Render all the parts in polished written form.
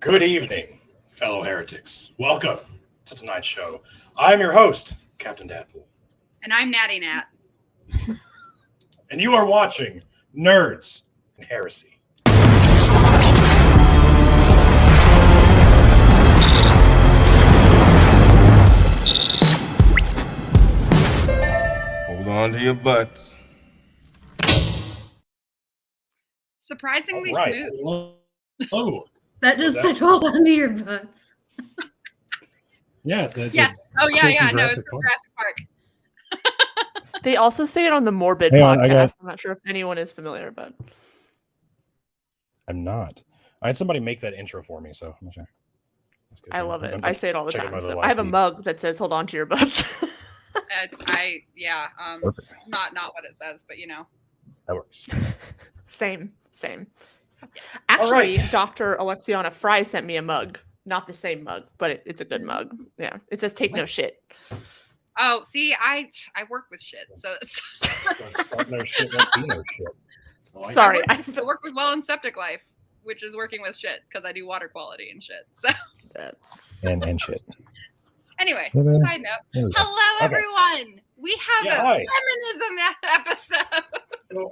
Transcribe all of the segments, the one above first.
Good evening, fellow heretics. Welcome to tonight's show. I'm your host, Captain Dadpool. And I'm Natty Nat. And you are watching Nerds and Heresy. Hold on to your butts. Surprisingly All right. smooth. Hello. That just said hold on to your butts. Yeah, it's Yes. a Oh, yeah, quote yeah. from No, it's Jurassic from Park. Jurassic Park. They also say it on the Morbid Hang on, I podcast. got- I'm not sure if anyone is familiar, but I'm not. I had somebody make that intro for me, so I'm not sure. That's good. I love it. I'm I just say it all the checking my time. So little I have a IP. mug that says "Hold on to your butts." Perfect. Not what it says, but you know. That works. Same. Actually, right. Dr. Alexiana Fry sent me a mug. Not the same mug, but it's a good mug. Yeah, it says "Take no shit." Oh, see, I work with shit, so it's. Don't start no shit, won't be no shit. I like Sorry, I work with Well and Septic Life, which is working with shit because I do water quality and shit. So That's... that. And shit. anyway, Ta-da. side note. There we go. Hello, Okay. everyone. We have Yeah, a hi. feminism episode. So,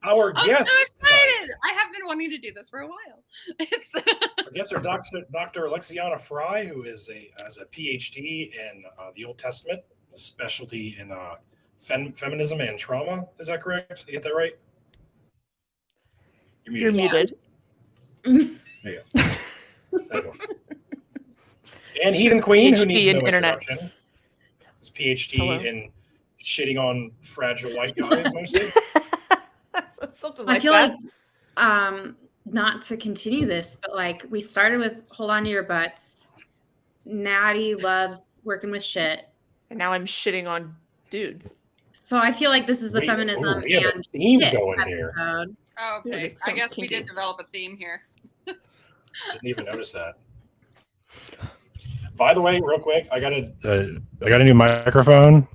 our I'm guest so excited. tonight, I have been wanting to do this for a while. It's our guest are Dr. Alexiana Fry, who has a PhD in the Old Testament, a specialty in feminism and trauma. Is that correct? Did I get that right? You're muted. There you go. There you go. And Heathen Queen, who PhD needs in no internet. introduction. His PhD Hello. in shitting on fragile white guys, mostly. Something I like feel that. like not to continue this, but like we started with hold on to your butts. Natty loves working with shit. And now I'm shitting on dudes. So I feel like this is the Wait, feminism we have a and theme shit going here. episode. oh, Yeah, okay. this I sounds guess we kinky. did develop a theme here. Didn't even notice that. By the way, real quick, I got a new microphone.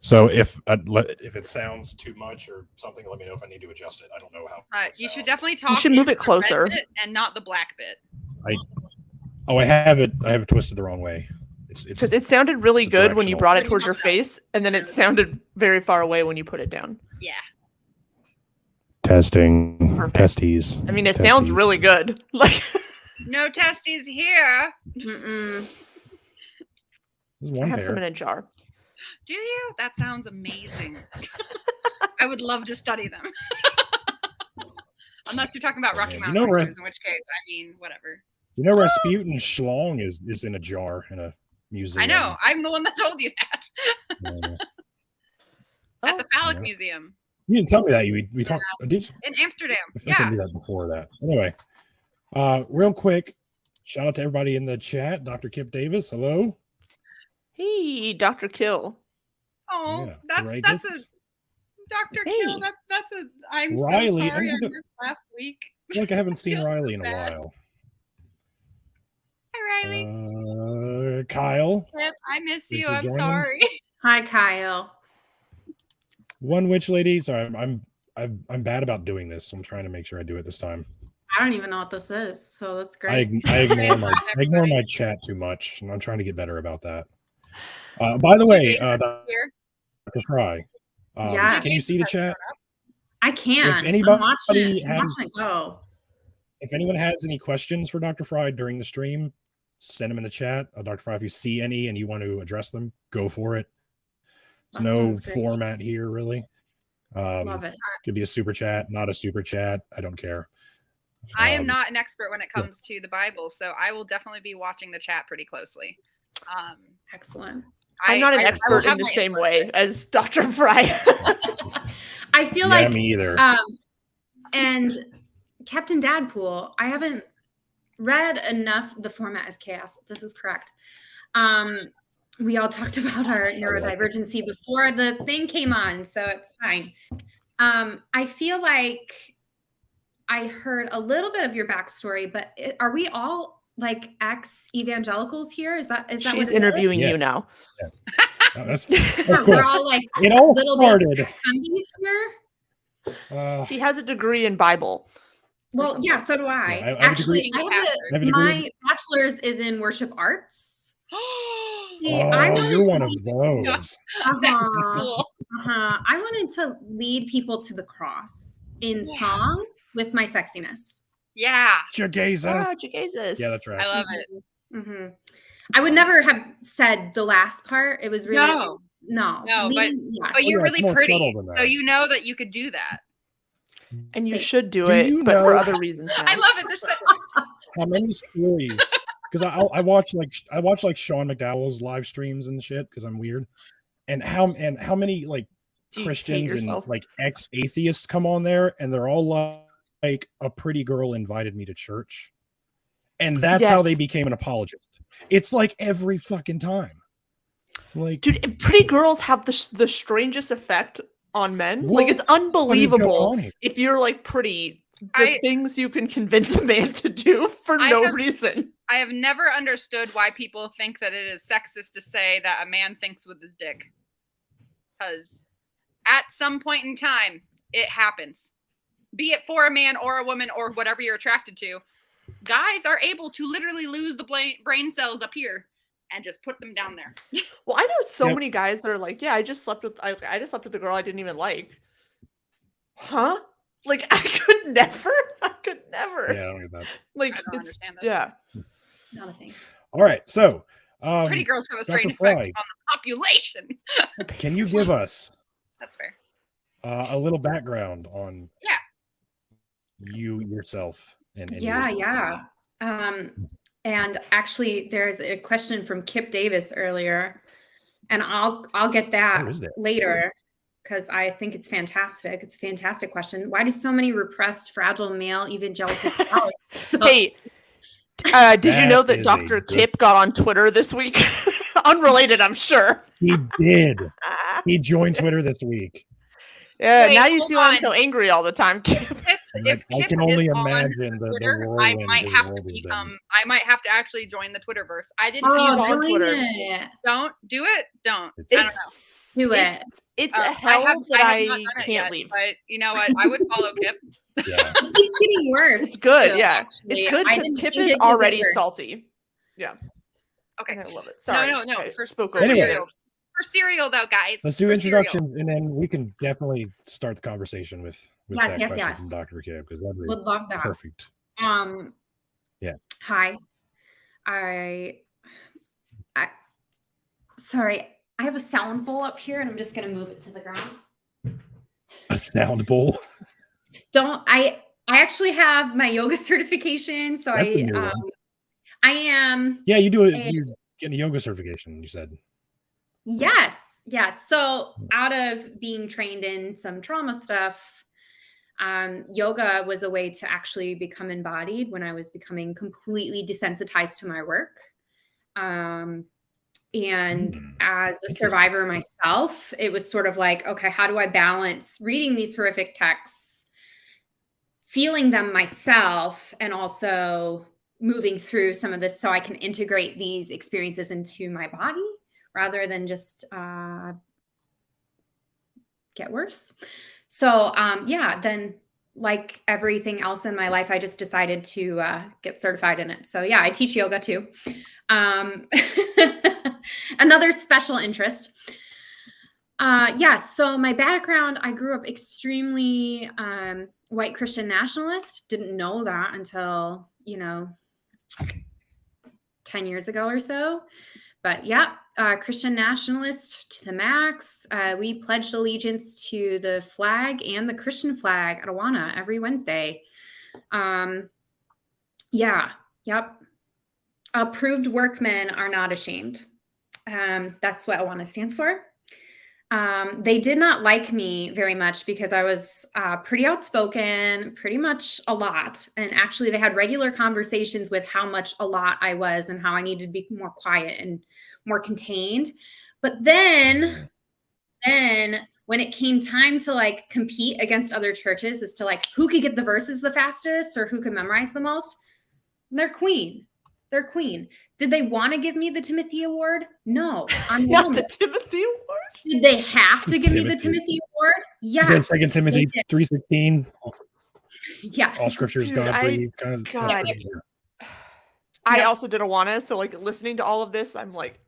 So if it sounds too much or something, let me know if I need to adjust it. I don't know how. it You should sounds. definitely talk. should move into it the closer. red bit and not the black bit. Oh, I have it twisted the wrong way. It's Because it sounded really it's good when you directional. brought it towards your face, and then it sounded very far away when you put it down. Yeah. testing Perfect. testes. I mean, it sounds Testes. really good. Like, No testes here. Mm-mm. There's I one have some in pair. a jar. Do you? That sounds amazing. I would love to study them. Unless you're talking about Rocky You Mountain know where- oysters, in which case, I mean, whatever. You know, Rasputin Schlong is in a jar in a museum. I know. I'm the one that told you that. Yeah. At the Phallic Yeah. Museum You didn't tell me that. We talked. Did you? in Amsterdam. I think I Yeah. knew that before that. Anyway, real quick, shout out to everybody in the chat. Dr. Kip Davis, hello. Hey, Dr. Kill. Oh, Yeah, that's a courageous. Dr. Hey. Kill. That's a. I'm Riley, so sorry I'm I gonna- missed last week. I feel like I haven't seen Feels so Riley in a bad. while. Hi, Riley. Kyle, Yep, I miss thanks you. for I'm joining. sorry. Hi, Kyle. one witch lady. Sorry, I'm bad about doing this. So I'm trying to make sure I do it this time. I don't even know what this is, so that's I great. ignore my chat too much, and I'm trying to get better about that. By the way, Dr. Here. Fry, Yeah. can you see the chat? I can. If I'm anybody watching it. I'm has- watching it go. If anyone has any questions for Dr. Fry during the stream, send them in the chat. Dr. Fry, if you see any and you want to address them, go for it. There's That no sounds great. format here, really. Love it. Could be a super chat, not a super chat. I don't care. I am Um, not an expert when it comes to the Bible, so I will definitely be watching the chat pretty closely. Excellent. I'm not an I will expert in have the my same input, way but- as Dr. Fry. I feel Yeah, like me either. and Captain Dadpool, I haven't read enough. The format is chaos. This is correct. We all talked about our neurodivergency before the thing came on, so it's fine. I feel like I heard a little bit of your backstory, but are we all like ex-evangelicals here? Is that what She's it interviewing Yes. you now. Yes. That's is? cool. We're all like It all little started. bit ex-fundies here. He has a degree in Bible. Well, something. yeah, so do I. Yeah, I would Actually, agree. I I have a degree my bachelor's is in worship arts. See, Oh, I wanted you're to one of lead- those. Cool. I wanted to lead people to the cross in Yeah. song with my sexiness. Yeah, Chageza. Oh, Jesus. Yeah, that's right. I love it. hmm I would never have said the last part. It was really No, no. No, Yes. but you're yeah, it's really more pretty, subtle than so that. you know that you could do that. And you Thanks. should do Do it, you but for know- other reasons now. I love it. There's so How many stories? Because I watch like Sean McDowell's live streams and shit because I'm weird. And how many like Do you hate Christians and yourself? like ex-atheists come on there and they're all like a pretty girl invited me to church. And that's how they Yes. became an apologist. It's like every fucking time. Like, Dude, pretty girls have the strangest effect on men. Like, it's what is going unbelievable on here? if you're like pretty. The I- things you can convince a man to do for I no have- reason. I have never understood why people think that it is sexist to say that a man thinks with his dick. Because at some point in time, it happens. Be it for a man or a woman or whatever you're attracted to. Guys are able to literally lose the brain cells up here and just put them down there. Well, I know so Yep. many guys that are like, yeah, I just slept with a girl I didn't even like. Huh? Like, I could never. Yeah, I don't get that. Like, I don't it's understand that. yeah. Not a thing. All right, so Pretty girls have a Dr. strange Fry. effect on the population. can you give us That's fair. a little background on Yeah. you yourself and Yeah. And actually, there's a question from Kip Davis earlier, and I'll get that Oh, is there? later because I think it's fantastic. It's a fantastic question. Why do so many repressed, fragile male evangelical scholars? Hey, did you That know that is a Dr. good- Kip got on Twitter this week? Unrelated, I'm sure. He did. He joined Twitter this week. Yeah, Wait, now you hold see why I'm on. so angry all the time. If I Kip can only is on imagine the Twitter, I whirlwind might his have world to has been. become. I might have to actually join the Twitterverse. I didn't. Oh, use on join Twitter. it. Don't do it. Don't. It's- I don't know. Do it. It's I a hell have that not I done it can't yet, leave. But you know what? I would follow Kip. Yeah. It keeps getting worse. It's good, still, yeah. actually. It's good I because didn't Kip think is it get already better. salty. Yeah. Okay. And I love it. Sorry. No. I For spoke for over Anyway. cereal. For cereal, though, guys. Let's do For cereal. introductions and then we can definitely start the conversation with Yes, that yes, question yes. from Dr. Kip because that'd be Would love that. perfect. Yeah. Hi. Sorry, I have a sound bowl up here and I'm just gonna move it to the ground. A sound bowl. I actually have my yoga certification, so That's a new one. I am Yeah, you do it. And- You get a yoga certification, you said. yes. So out of being trained in some trauma stuff, yoga was a way to actually become embodied when I was becoming completely desensitized to my work. And as a survivor myself, it was sort of like, okay, how do I balance reading these horrific texts, feeling them myself, and also moving through some of this so I can integrate these experiences into my body rather than just get worse. So then like everything else in my life, I just decided to get certified in it. So yeah, I teach yoga too. Another special interest. So my background, I grew up extremely white Christian nationalist. Didn't know that until, 10 years ago or so. But yeah, Christian nationalist to the max. We pledged allegiance to the flag and the Christian flag at Awana every Wednesday. Yep. Approved workmen are not ashamed. That's what Awana stands for. They did not like me very much because I was pretty outspoken, pretty much a lot. And actually, they had regular conversations with how much a lot I was and how I needed to be more quiet and more contained. But then when it came time to like compete against other churches as to like who could get the verses the fastest or who could memorize the most, they're queen. Did they want to give me the Timothy Award? No. I'm Not normal. the Timothy Award? Did they have to give me the Timothy. Award? Yes. Second Timothy they did. 3:16. Yeah. All scripture is Dude, God breathed. Kind of. God. Yeah. I Yeah. also did Awana, so like listening to all of this, I'm like,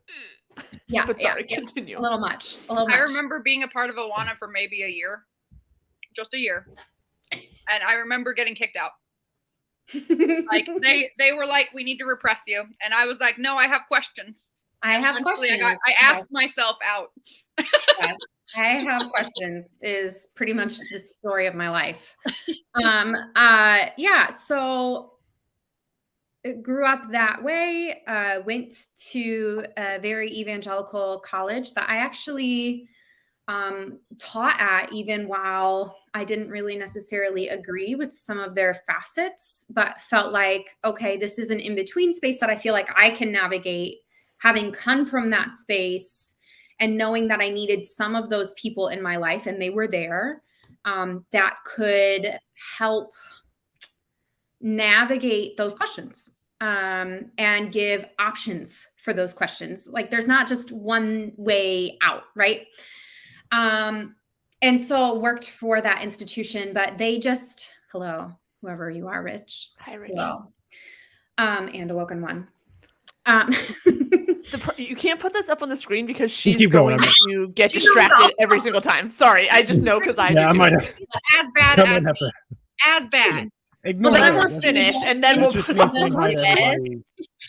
Yeah. but sorry, yeah. continue. A little much. A little much. I remember being a part of Awana for maybe a year, just a year, and I remember getting kicked out. Like they were like, we need to repress you, and I was like, no, I have questions. I have Eventually questions. I asked myself out. Yes, I have questions is pretty much the story of my life. Yeah, so grew up that way, went to a very evangelical college that I actually taught at, even while I didn't really necessarily agree with some of their facets, but felt like, okay, this is an in-between space that I feel like I can navigate, having come from that space and knowing that I needed some of those people in my life, and they were there, that could help navigate those questions, and give options for those questions. Like there's not just one way out, right? And so worked for that institution, but they just, hello, whoever you are, Rich. Hi, Rich. Hello. And Awoken One. You can't put this up on the screen because she's keep going going. to get distracted every single time. Sorry, I just know because I Yeah, I do. might have. As bad I as might me. have to As bad. ignore Well, then that. we're That's- finished, and then that's we'll just put one up thing the that Yes. everybody-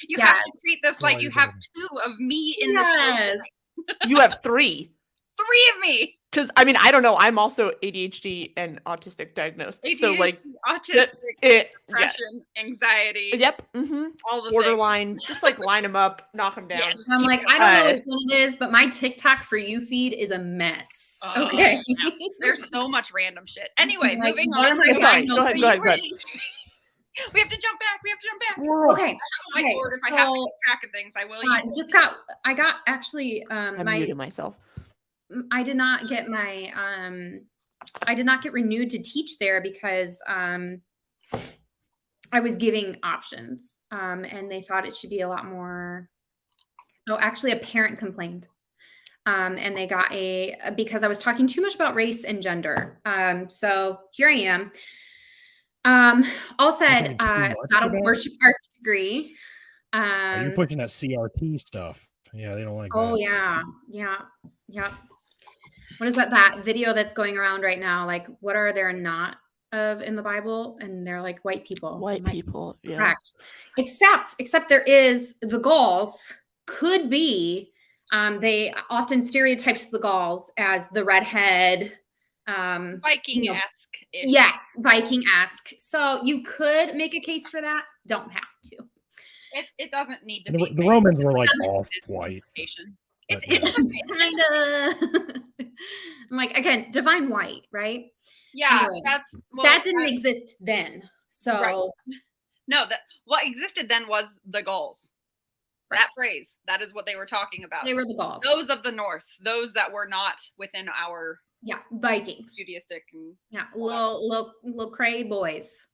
You have Yes. to treat this like you have two of me in the Yes. show. You have 3. 3 of me. Because I mean, I don't know. I'm also ADHD and autistic diagnosed. So like, autistic, yeah. depression, anxiety, Yep. all the Borderline. Just like line them up, knock them down. Yeah, Just I'm keep like, going. I don't know which one it is, but my TikTok for you feed is a mess. Oh, Okay. yeah. There's so much random shit. Anyway, Like, moving what on. are my Sorry, side go notes ahead, for go you? ahead, go ahead. We have to jump back. We have to jump back. Okay. My Okay, board, if I have to so, keep track of things, I will. I got actually, I'm my, muting myself. I did not get my, I did not get renewed to teach there because I was giving options, and they thought it should be a lot more. Oh, actually, a parent complained, and they got because I was talking too much about race and gender. So here I am. All said, talking too much got a about it? worship arts degree. Are you pushing that CRT stuff? Yeah, they don't like that. Oh yeah. What is that video that's going around right now? Like, what are there not of in the Bible? And they're like white people. White I'm like, people. Yeah. correct. Except there is the Gauls could be. They often stereotypes the Gauls as the redhead. Viking-esque. Yes, Viking-esque. So you could make a case for that. Don't have to. It doesn't need to The, be. the Romans were like off white. It's Kind of. I'm like, again, divine white, right? yeah. Anyway, That didn't exist then. So Right. No, what existed then was the Gauls. That phrase. That is what they were talking about. they were the Gauls. Those of the north, those that were not within our Vikings. Judaistic and Little cray boys.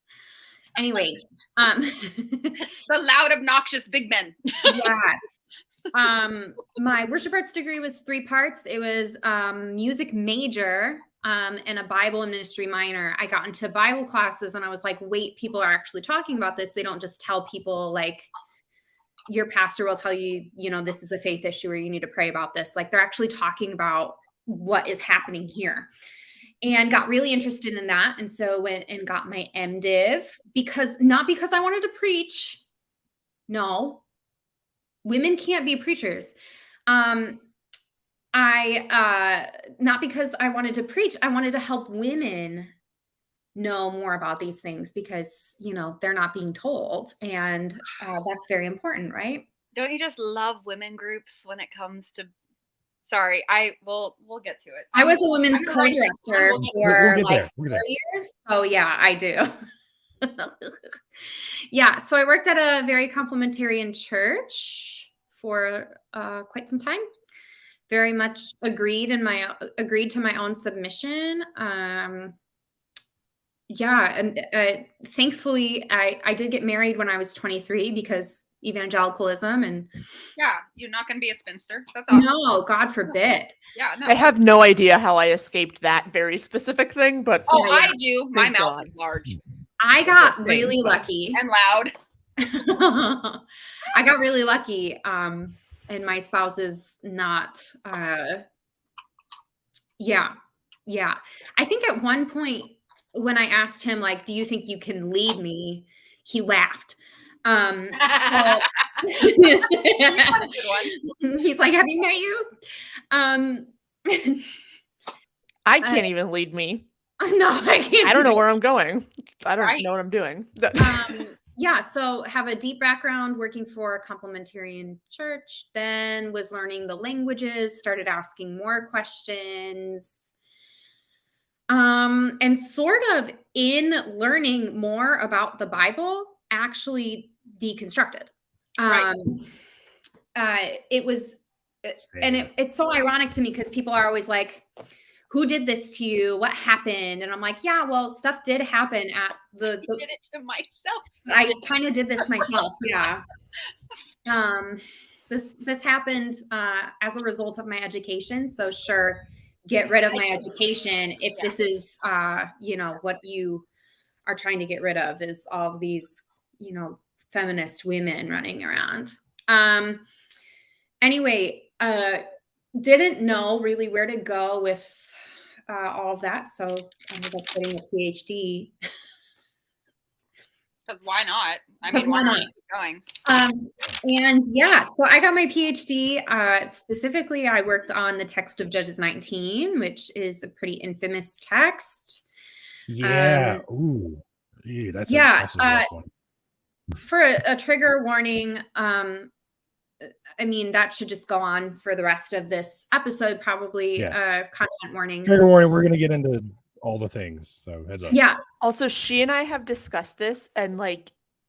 Anyway, the loud, obnoxious big men. yes. My worship arts degree was 3 parts. It was music major and a Bible and ministry minor. I got into Bible classes and I was like, wait, people are actually talking about this. They don't just tell people like your pastor will tell you, this is a faith issue or you need to pray about this. Like they're actually talking about what is happening here. And got really interested in that. And so went and got my MDiv not because I wanted to preach. No, women can't be preachers. Not because I wanted to preach. I wanted to help women know more about these things because, they're not being told. And that's very important, right? Don't you just love women groups when it comes to? Sorry, we'll get to it. I was a women's co-director for We'll like 4 years. So yeah, I do. Yeah, so I worked at a very complementarian church for quite some time. Very much agreed to my own submission. And thankfully, I did get married when I was 23 because evangelicalism and you're not going to be a spinster. That's awesome. No, God forbid. Yeah, no. I have no idea how I escaped that very specific thing, but I do. My Thank mouth God. is large. I got really lucky. And loud. I got really lucky. And my spouse is not, yeah. I think at one point when I asked him, like, do you think you can lead me? He laughed. So he's like, have you met you? I can't even lead me. No, I can't. I don't know where I'm going. I don't know what I'm doing. Yeah, so have a deep background working for a complementarian church, then was learning the languages, started asking more questions. And sort of in learning more about the Bible, actually deconstructed. It was, and it's so ironic to me because people are always like, who did this to you? What happened? And I'm like, yeah, well, stuff did happen at the I did it to myself. I kind of did this myself. Yeah. This happened as a result of my education. So sure, get rid of my education if this is what you are trying to get rid of is all of these feminist women running around. Anyway, didn't know really where to go with all of that, so I ended up getting a PhD. Because why not? I mean, why not keep going? And yeah, so I got my PhD. Specifically, I worked on the text of Judges 19, which is a pretty infamous text. Yeah. Ooh, that's a rough one. For a trigger warning, I mean, that should just go on for the rest of this episode, probably. Content warning. Trigger warning, we're going to get into all the things, so heads up. Yeah. Also, she and I have discussed this, and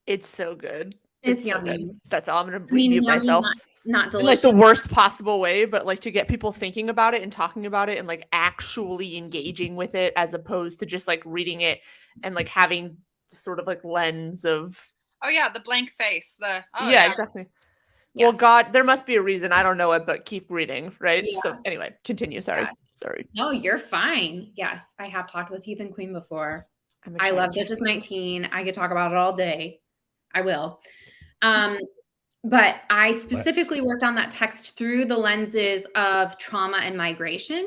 it's so good. It's so yummy. good. That's all. I'm going to mute myself. Not delicious. In the worst possible way, but to get people thinking about it and talking about it and actually engaging with it as opposed to just reading it and having sort of lens of. Oh yeah, the blank face. Exactly. Yes. Well, God, there must be a reason. I don't know it, but keep reading, right? Yes. So anyway, continue. Sorry. Yes. Sorry. No, you're fine. Yes, I have talked with Heathen Queen before. I love Judges 19. I could talk about it all day. I will. But I specifically worked on that text through the lenses of trauma and migration.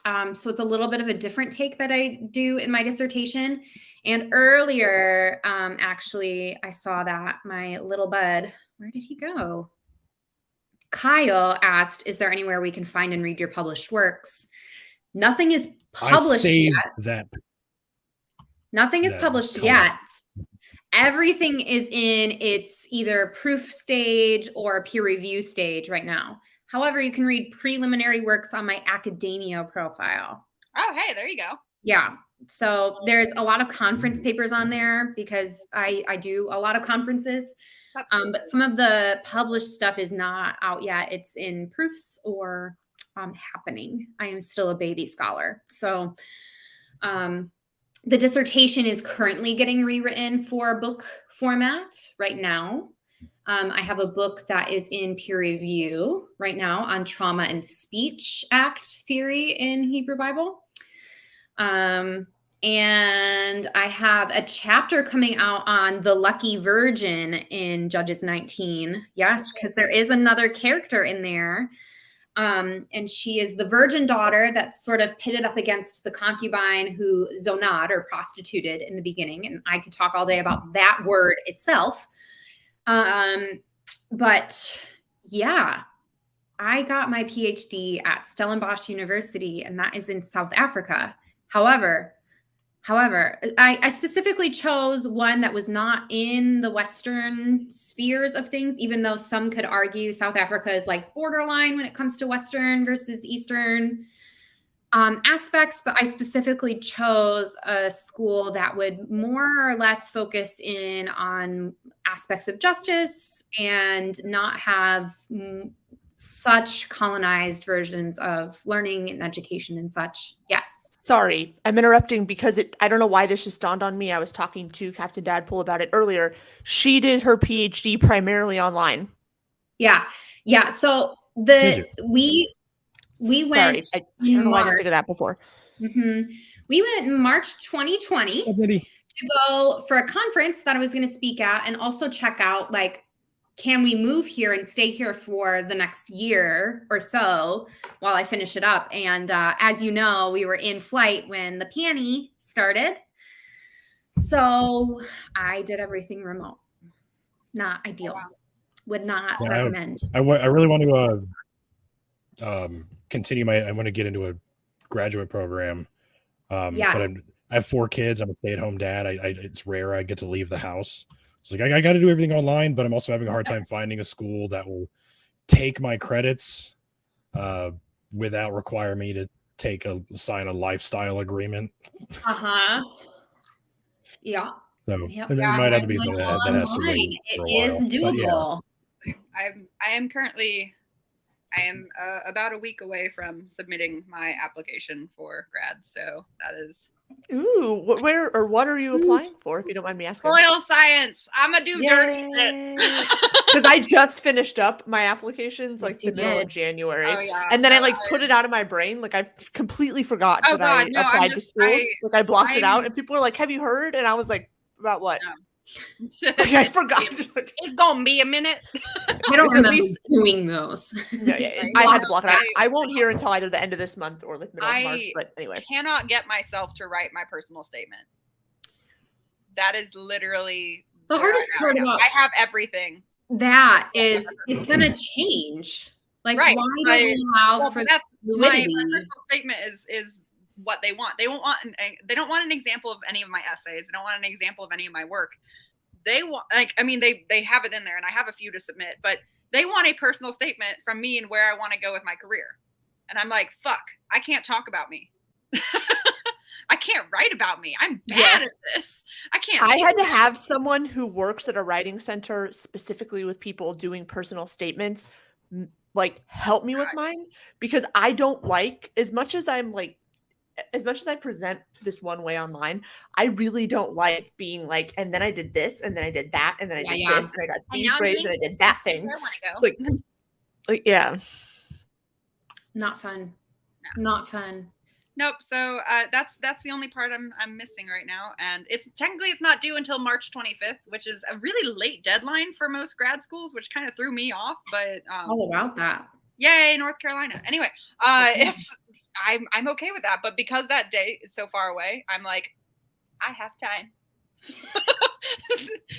So it's a little bit of a different take that I do in my dissertation. And earlier, actually, I saw that my little bud, where did he go? Kyle asked, is there anywhere we can find and read your published works? Nothing is published yet. Nothing is published yet. Everything is in its either proof stage or peer review stage right now. However, you can read preliminary works on my academia profile. Oh, hey, there you go. Yeah. So there's a lot of conference papers on there because I do a lot of conferences. But some of the published stuff is not out yet. It's in proofs or happening. I am still a baby scholar. So the dissertation is currently getting rewritten for book format right now. I have a book that is in peer review right now on trauma and speech act theory in Hebrew Bible. And I have a chapter coming out on the lucky virgin in Judges 19. Yes, because there is another character in there. And she is the virgin daughter that's sort of pitted up against the concubine who zonad or prostituted in the beginning. And I could talk all day about that word itself. But yeah, I got my PhD at Stellenbosch University, and that is in South Africa. However, I specifically chose one that was not in the Western spheres of things, even though some could argue South Africa is borderline when it comes to Western versus Eastern aspects. But I specifically chose a school that would more or less focus in on aspects of justice and not have such colonized versions of learning and education and such. Yes. Sorry, I'm interrupting because I don't know why this just dawned on me. I was talking to Captain Dadpool about it earlier. She did her PhD primarily online. Yeah. So we went. I don't know why I didn't think of that before. Mm-hmm. We went in March 2020 to go for a conference that I was going to speak at, and also check out, like, can we move here and stay here for the next year or so while I finish it up? And as you know, we were in flight when the panty started. So I did everything remote. Not ideal. Oh, wow. Would not Yeah, recommend. I really want to continue I want to get into a graduate program. Yes. But I have 4 kids. I'm a stay-at-home dad. It's rare I get to leave the house. It's like I got to do everything online, but I'm also having a hard time finding a school that will take my credits without require me to sign a lifestyle agreement. Yeah. So Yep. it might have to be something that has to wait Online. for a It while. is doable. I am currently, about a week away from submitting my application for grad. So that is Ooh, where or what are you applying for, if you don't mind me asking? soil science. I'm gonna do dirty shit. Because I just finished up my applications like Yes, you the middle of did. January. Oh yeah. And then I like put it out of my brain. Like I completely forgot Oh, that I God, no, I'm applied to just- schools. Like I blocked it I'm- out, and people were like, "Have you heard?" And I was like, "About what?" No. Like, I forgot. It's gonna be a minute. I don't At remember least- doing those. No, yeah, Right. I had to Yeah, block it out. I won't hear until either the end of this month or like middle of March. But anyway, Cannot get myself to write my personal statement. That is literally The where hardest I'm at part right now. about I have everything. that is it's going to change. Like, Right, why but- don't we allow Well, for but that's my fluidity? personal statement is what they want. They don't want an example of any of my essays. They don't want an example of any of my work. They want, like, I mean, they have it in there, and I have a few to submit, but they want a personal statement from me and where I want to go with my career. And I'm like, fuck, I can't talk about me. I can't write about me. I'm bad at this. I can't. I do had to that. have someone who works at a writing center specifically with people doing personal statements, like help me with mine, because I don't like, as much as I present this one way online, I really don't like being like, and then I did this, and then I did that, and then I did this, and I got these now I'm grades, and doing I did that thing. Where I want to go. It's like, yeah. Not fun. No. Not fun. Nope. So that's the only part I'm missing right now, and it's not due until March 25th, which is a really late deadline for most grad schools, which kind of threw me off. But All about that. yay, North Carolina. Anyway, I'm okay with that, but because that day is so far away, I'm like, I have time.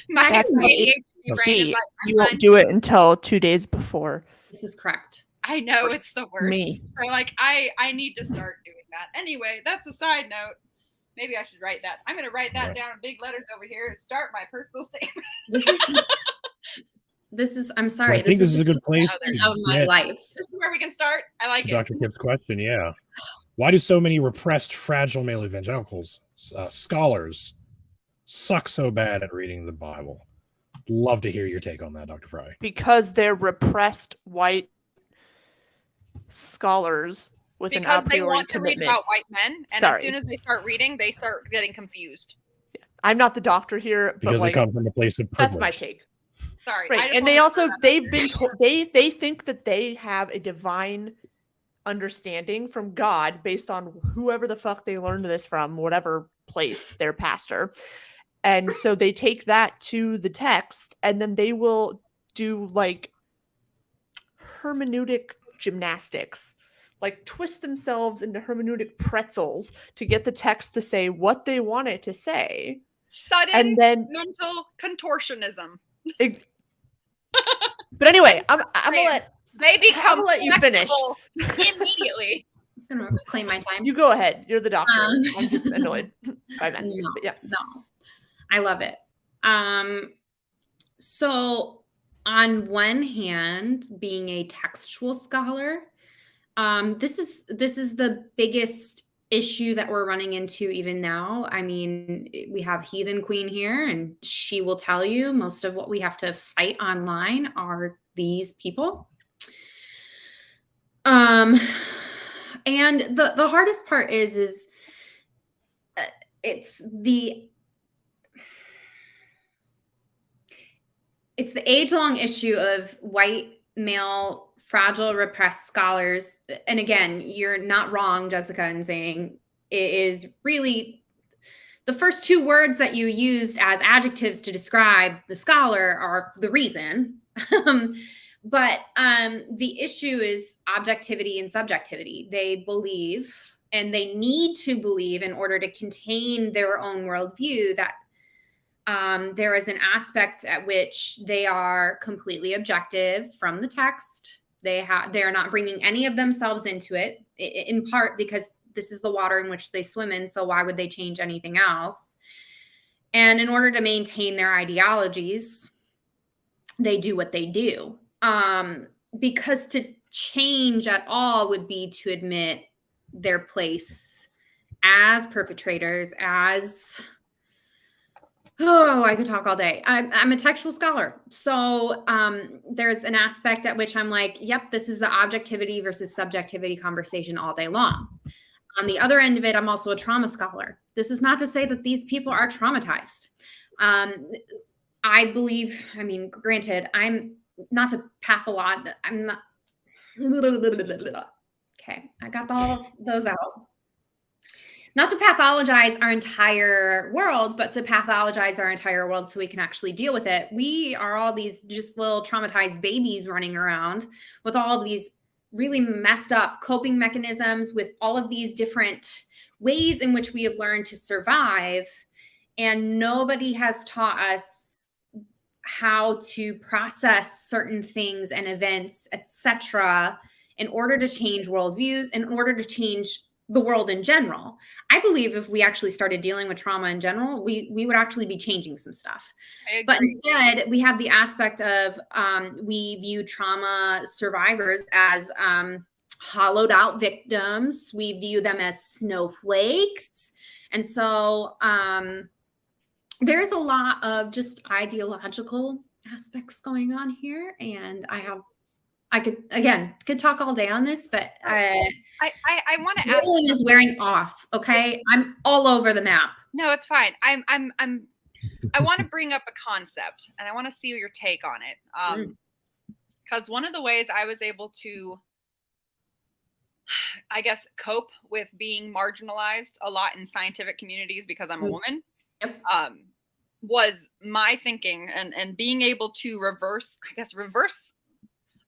My That's ADHD right. brain is like, You won't do it until 2 days before. This is correct. I know Worse it's the for worst. me. So like I need to start doing that. Anyway, that's a side note. Maybe I should write that. I'm gonna write that Right. down in big letters over here. Start my personal statement. This is I'm sorry. I think this is a good place of my to life. This is where we can start. I like to it. Dr. Kip's question. Yeah. Why do so many repressed, fragile male evangelicals, scholars, suck so bad at reading the Bible? Love to hear your take on that, Dr. Fry. Because they're repressed white scholars with an a Because they priori want to read commitment. about white men, and Sorry. as soon as they start reading, they start getting confused. I'm not the doctor here, but Because like, they come from a place of that's privilege. my take. Sorry. I Right, just and they wanted to also throw that they've out been there. told, they think that they have a divine understanding from God based on whoever the fuck they learned this from, whatever place, their pastor. And so they take that to the text, and then they will do like hermeneutic gymnastics, like twist themselves into hermeneutic pretzels to get the text to say what they want it to say. Sudden And then mental contortionism. but anyway, I'm gonna let They become let you finish. flexible immediately. I'm gonna claim my time. you go ahead. You're the doctor. I'm just Um, annoyed by that. No, But yeah. no. I love it. So on one hand, being a textual scholar, this is the biggest issue that we're running into even now. I mean, we have Heathen Queen here, and she will tell you most of what we have to fight online are these people. And the hardest part is it's the age-long issue of white male fragile repressed scholars. And again, you're not wrong, Jessica, in saying it is really the first two words that you used as adjectives to describe the scholar are the reason. But the issue is objectivity and subjectivity. They believe, and they need to believe in order to contain their own worldview, that there is an aspect at which they are completely objective from the text. They are not bringing any of themselves into it, in part because this is the water in which they swim in. So why would they change anything else? And in order to maintain their ideologies, they do what they do. Because to change at all would be to admit their place as perpetrators, as, I could talk all day. I'm a textual scholar. So there's an aspect at which I'm like, yep, this is the objectivity versus subjectivity conversation all day long. On the other end of it, I'm also a trauma scholar. This is not to say that these people are traumatized. I believe, I mean, granted, I'm not to pathologize. I'm not. Okay, I got all those out. Not to pathologize our entire world, but to pathologize our entire world so we can actually deal with it. We are all these just little traumatized babies running around with all of these really messed up coping mechanisms, with all of these different ways in which we have learned to survive. And nobody has taught us how to process certain things and events, etc., in order to change worldviews, in order to change the world in general. I believe if we actually started dealing with trauma in general, we would actually be changing some stuff. But instead, we have the aspect of we view trauma survivors as hollowed out victims. We view them as snowflakes. And so there's a lot of just ideological aspects going on here. And I could talk all day on this, but I want to ask. Roland is wearing off. Okay, I'm all over the map. No, it's fine. I want to bring up a concept, and I want to see your take on it. Because one of the ways I was able to, I guess, cope with being marginalized a lot in scientific communities because I'm a woman, was my thinking and being able to reverse.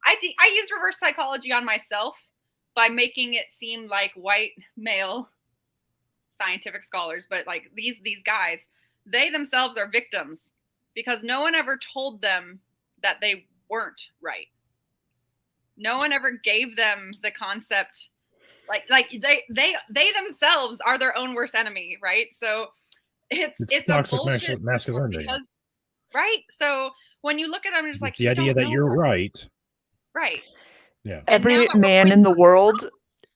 I used reverse psychology on myself by making it seem like white male scientific scholars, but like these guys, they themselves are victims because no one ever told them that they weren't right. No one ever gave them the concept, like they themselves are their own worst enemy, right? So it's toxic a bullshit masculinity, because, right? So when you look at them, it's like the idea that you're right. Right. Yeah. Every man in the world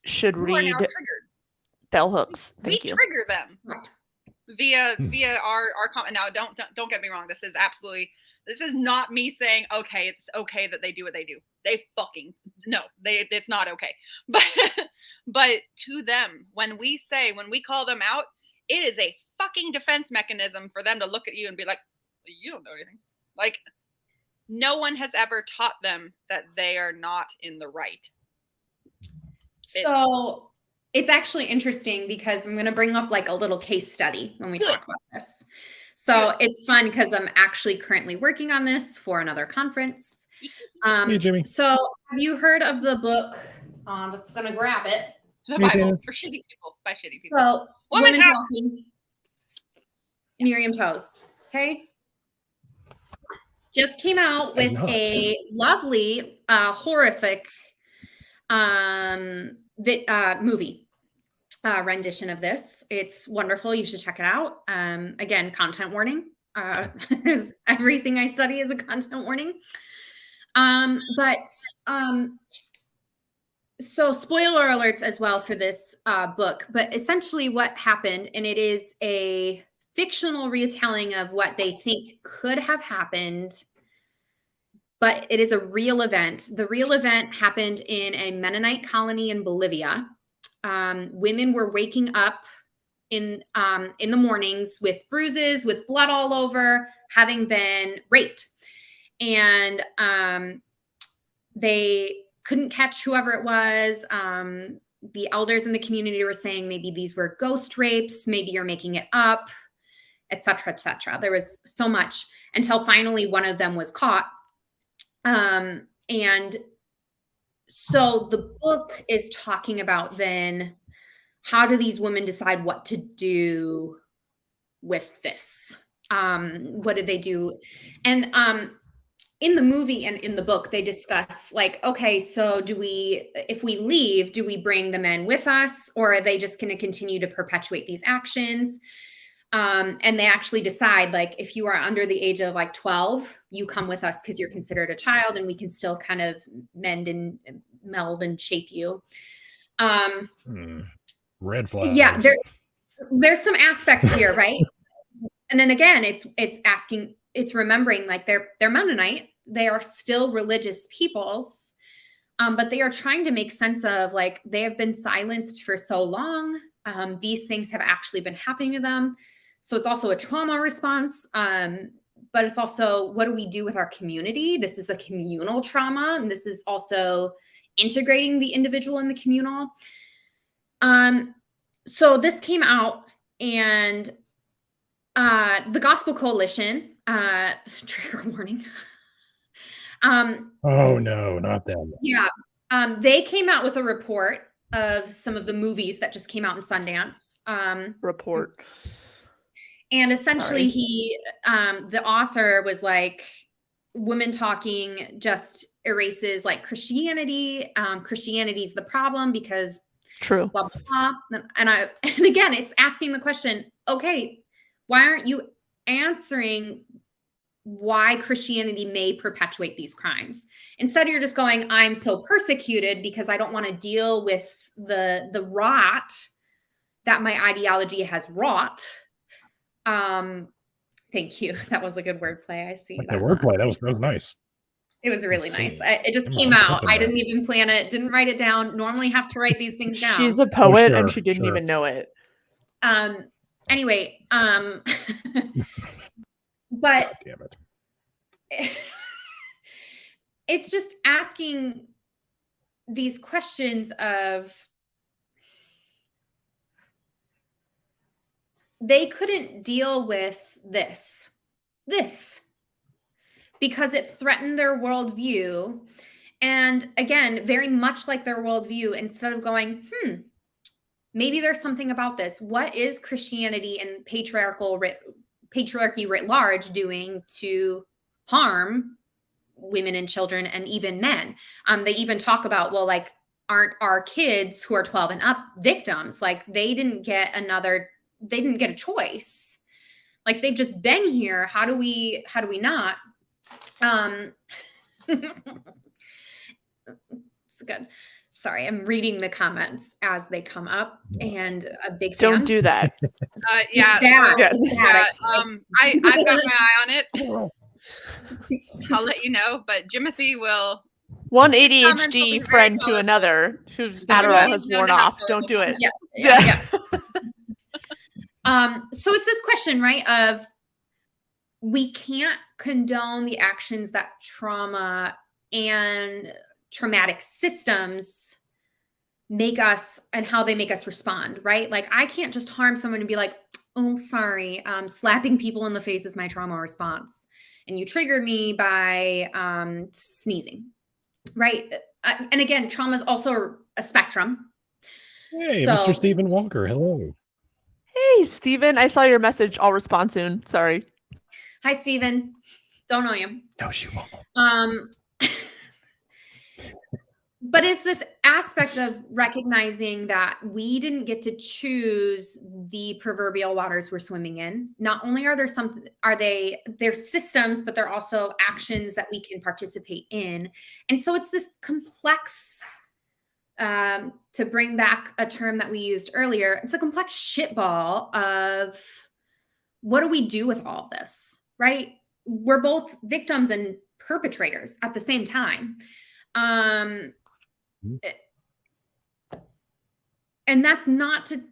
should read bell hooks. Thank you. We trigger them via our comment. Now, don't get me wrong. This is not me saying okay. It's okay that they do what they do. They fucking no. It's not okay. But to them, when we call them out, it is a fucking defense mechanism for them to look at you and be like, you don't know anything. Like, no one has ever taught them that they are not in the right. So it's actually interesting because I'm going to bring up like a little case study when we talk about this. So it's fun because I'm actually currently working on this for another conference. Hey, Jimmy. So have you heard of the book? I'm just going to grab it. The Bible for shitty people, by shitty people. So Women Talking, Miriam Toews. Okay. Just came out with a lovely, horrific movie rendition of this. It's wonderful. You should check it out. Again, content warning. Everything I study is a content warning. So spoiler alerts as well for this book. But essentially what happened, and it is a fictional retelling of what they think could have happened, but it is a real event. The real event happened in a Mennonite colony in Bolivia. Women were waking up in the mornings with bruises, with blood all over, having been raped. And they couldn't catch whoever it was. The elders in the community were saying maybe these were ghost rapes, maybe you're making it up. et cetera, et cetera. There was so much until finally one of them was caught. And so the book is talking about then how do these women decide what to do with this? What did they do? And in the movie and in the book, they discuss like, okay, so if we leave, do we bring the men with us, or are they just going to continue to perpetuate these actions? And they actually decide, like, if you are under the age of like 12, you come with us because you're considered a child and we can still kind of mend and meld and shape you. Red flags. Yeah, there's some aspects here, right? And then again, it's remembering like they're Mennonite. They are still religious peoples, but they are trying to make sense of like, they have been silenced for so long. These things have actually been happening to them. So it's also a trauma response, but it's also, what do we do with our community? This is a communal trauma, and this is also integrating the individual in the communal. So this came out, and the Gospel Coalition, trigger warning. Oh no, not that. Yeah. They came out with a report of some of the movies that just came out in Sundance. Report. And essentially the author was like, women talking just erases like Christianity. Christianity is the problem because True. blah, blah, blah. And again, it's asking the question, okay, why aren't you answering why Christianity may perpetuate these crimes? Instead, you're just going, I'm so persecuted because I don't want to deal with the rot that my ideology has wrought. Thank you. That was a good wordplay. I see. The wordplay. That was nice. It was really nice. It just came out. I didn't even plan it. Didn't write it down. Normally have to write these things down. She's a poet and she didn't even know it. Anyway, but God damn it. It's just asking these questions of, they couldn't deal with this because it threatened their worldview. And again, very much like their worldview, instead of going, maybe there's something about this. What is Christianity and patriarchy writ large doing to harm women and children and even men? They even talk about, well, like, aren't our kids who are 12 and up victims? Like, they didn't get a choice. Like, they've just been here. How do we not? It's good. Sorry, I'm reading the comments as they come up, and a big fan. Don't do that. Yeah. I've got my eye on it. I'll let you know, but Jimothy will. One ADHD friend to another whose Adderall has worn off. Don't do it. Yeah. So it's this question, right, of we can't condone the actions that trauma and traumatic systems make us and how they make us respond, right? Like, I can't just harm someone and be like, oh, sorry, slapping people in the face is my trauma response. And you triggered me by sneezing, right? And again, trauma is also a spectrum. Hey, Mr. Stephen Walker, hello. Hey, Stephen, I saw your message. I'll respond soon. Sorry. Hi, Stephen. Don't know you. No, she won't. But it's this aspect of recognizing that we didn't get to choose the proverbial waters we're swimming in. Not only are they're systems, but they're also actions that we can participate in. And so it's this complex, to bring back a term that we used earlier, it's a complex shitball of what do we do with all this, right? We're both victims and perpetrators at the same time. And that's not to,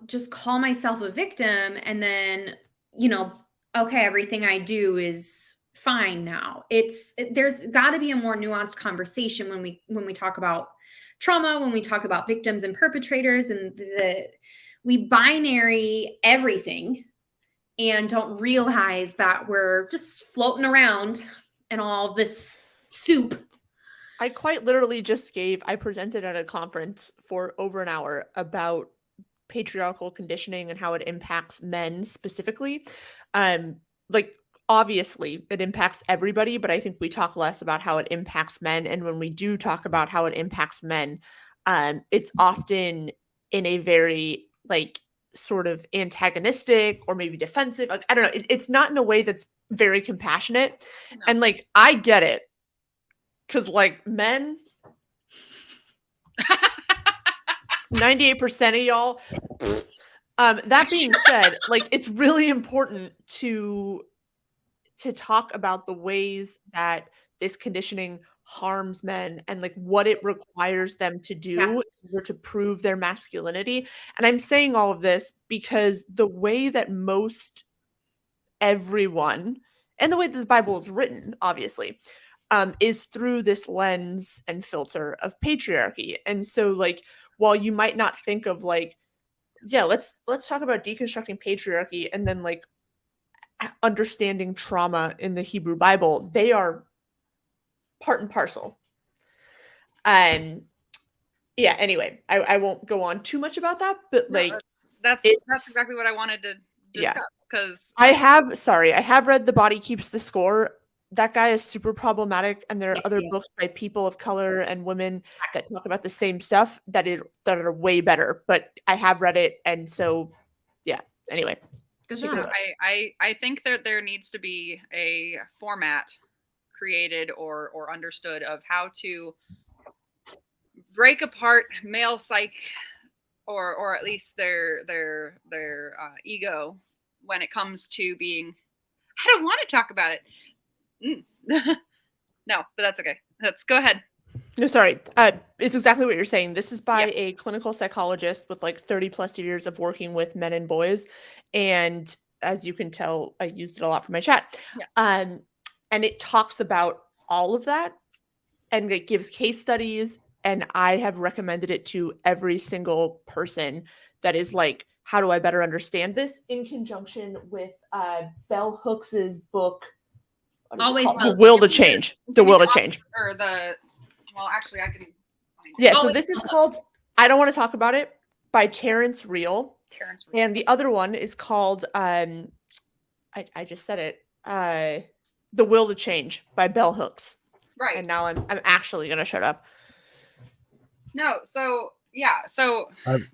just call myself a victim and then, okay, everything I do is fine now. There's got to be a more nuanced conversation when we talk about trauma, when we talk about victims and perpetrators, and we binary everything and don't realize that we're just floating around in all this soup. I quite literally I presented at a conference for over an hour about patriarchal conditioning and how it impacts men specifically. Like obviously it impacts everybody, but I think we talk less about how it impacts men. And when we do talk about how it impacts men, it's often in a very like sort of antagonistic or maybe defensive. Like, I don't know. It's not in a way that's very compassionate. No. And like, I get it. Cause like men, 98% of y'all. That being said, like it's really important to talk about the ways that this conditioning harms men and like what it requires them to do in order to prove their masculinity. And I'm saying all of this because the way that most everyone and the way that the Bible is written, obviously, is through this lens and filter of patriarchy. And so like while you might not think of like, yeah, let's talk about deconstructing patriarchy and then like understanding trauma in the Hebrew Bible, they are part and parcel. Yeah, anyway, I won't go on too much about that, but like that's exactly what I wanted to discuss because I have read The Body Keeps the Score. That guy is super problematic, and there are other books by people of color and women that talk about the same stuff that are way better. But I have read it, and so yeah. Anyway, good job. I think that there needs to be a format created or understood of how to break apart male psyche, or at least their ego when it comes to being. I don't want to talk about it. No, but that's okay. Let's go ahead. No, sorry. It's exactly what you're saying. This is by a clinical psychologist with like 30 plus years of working with men and boys. And as you can tell, I used it a lot for my chat. Yeah. And it talks about all of that and it gives case studies. And I have recommended it to every single person that is like, how do I better understand this, in conjunction with Bell Hooks's book. Always The Will to Change. The Will to Change. Or well, actually, I can find it. Yeah, so this is called I Don't Want to Talk About It by Terrence Real. And the other one is called I just said it. The Will to Change by Bell Hooks. Right. And now I'm actually gonna shut up. No, so yeah, so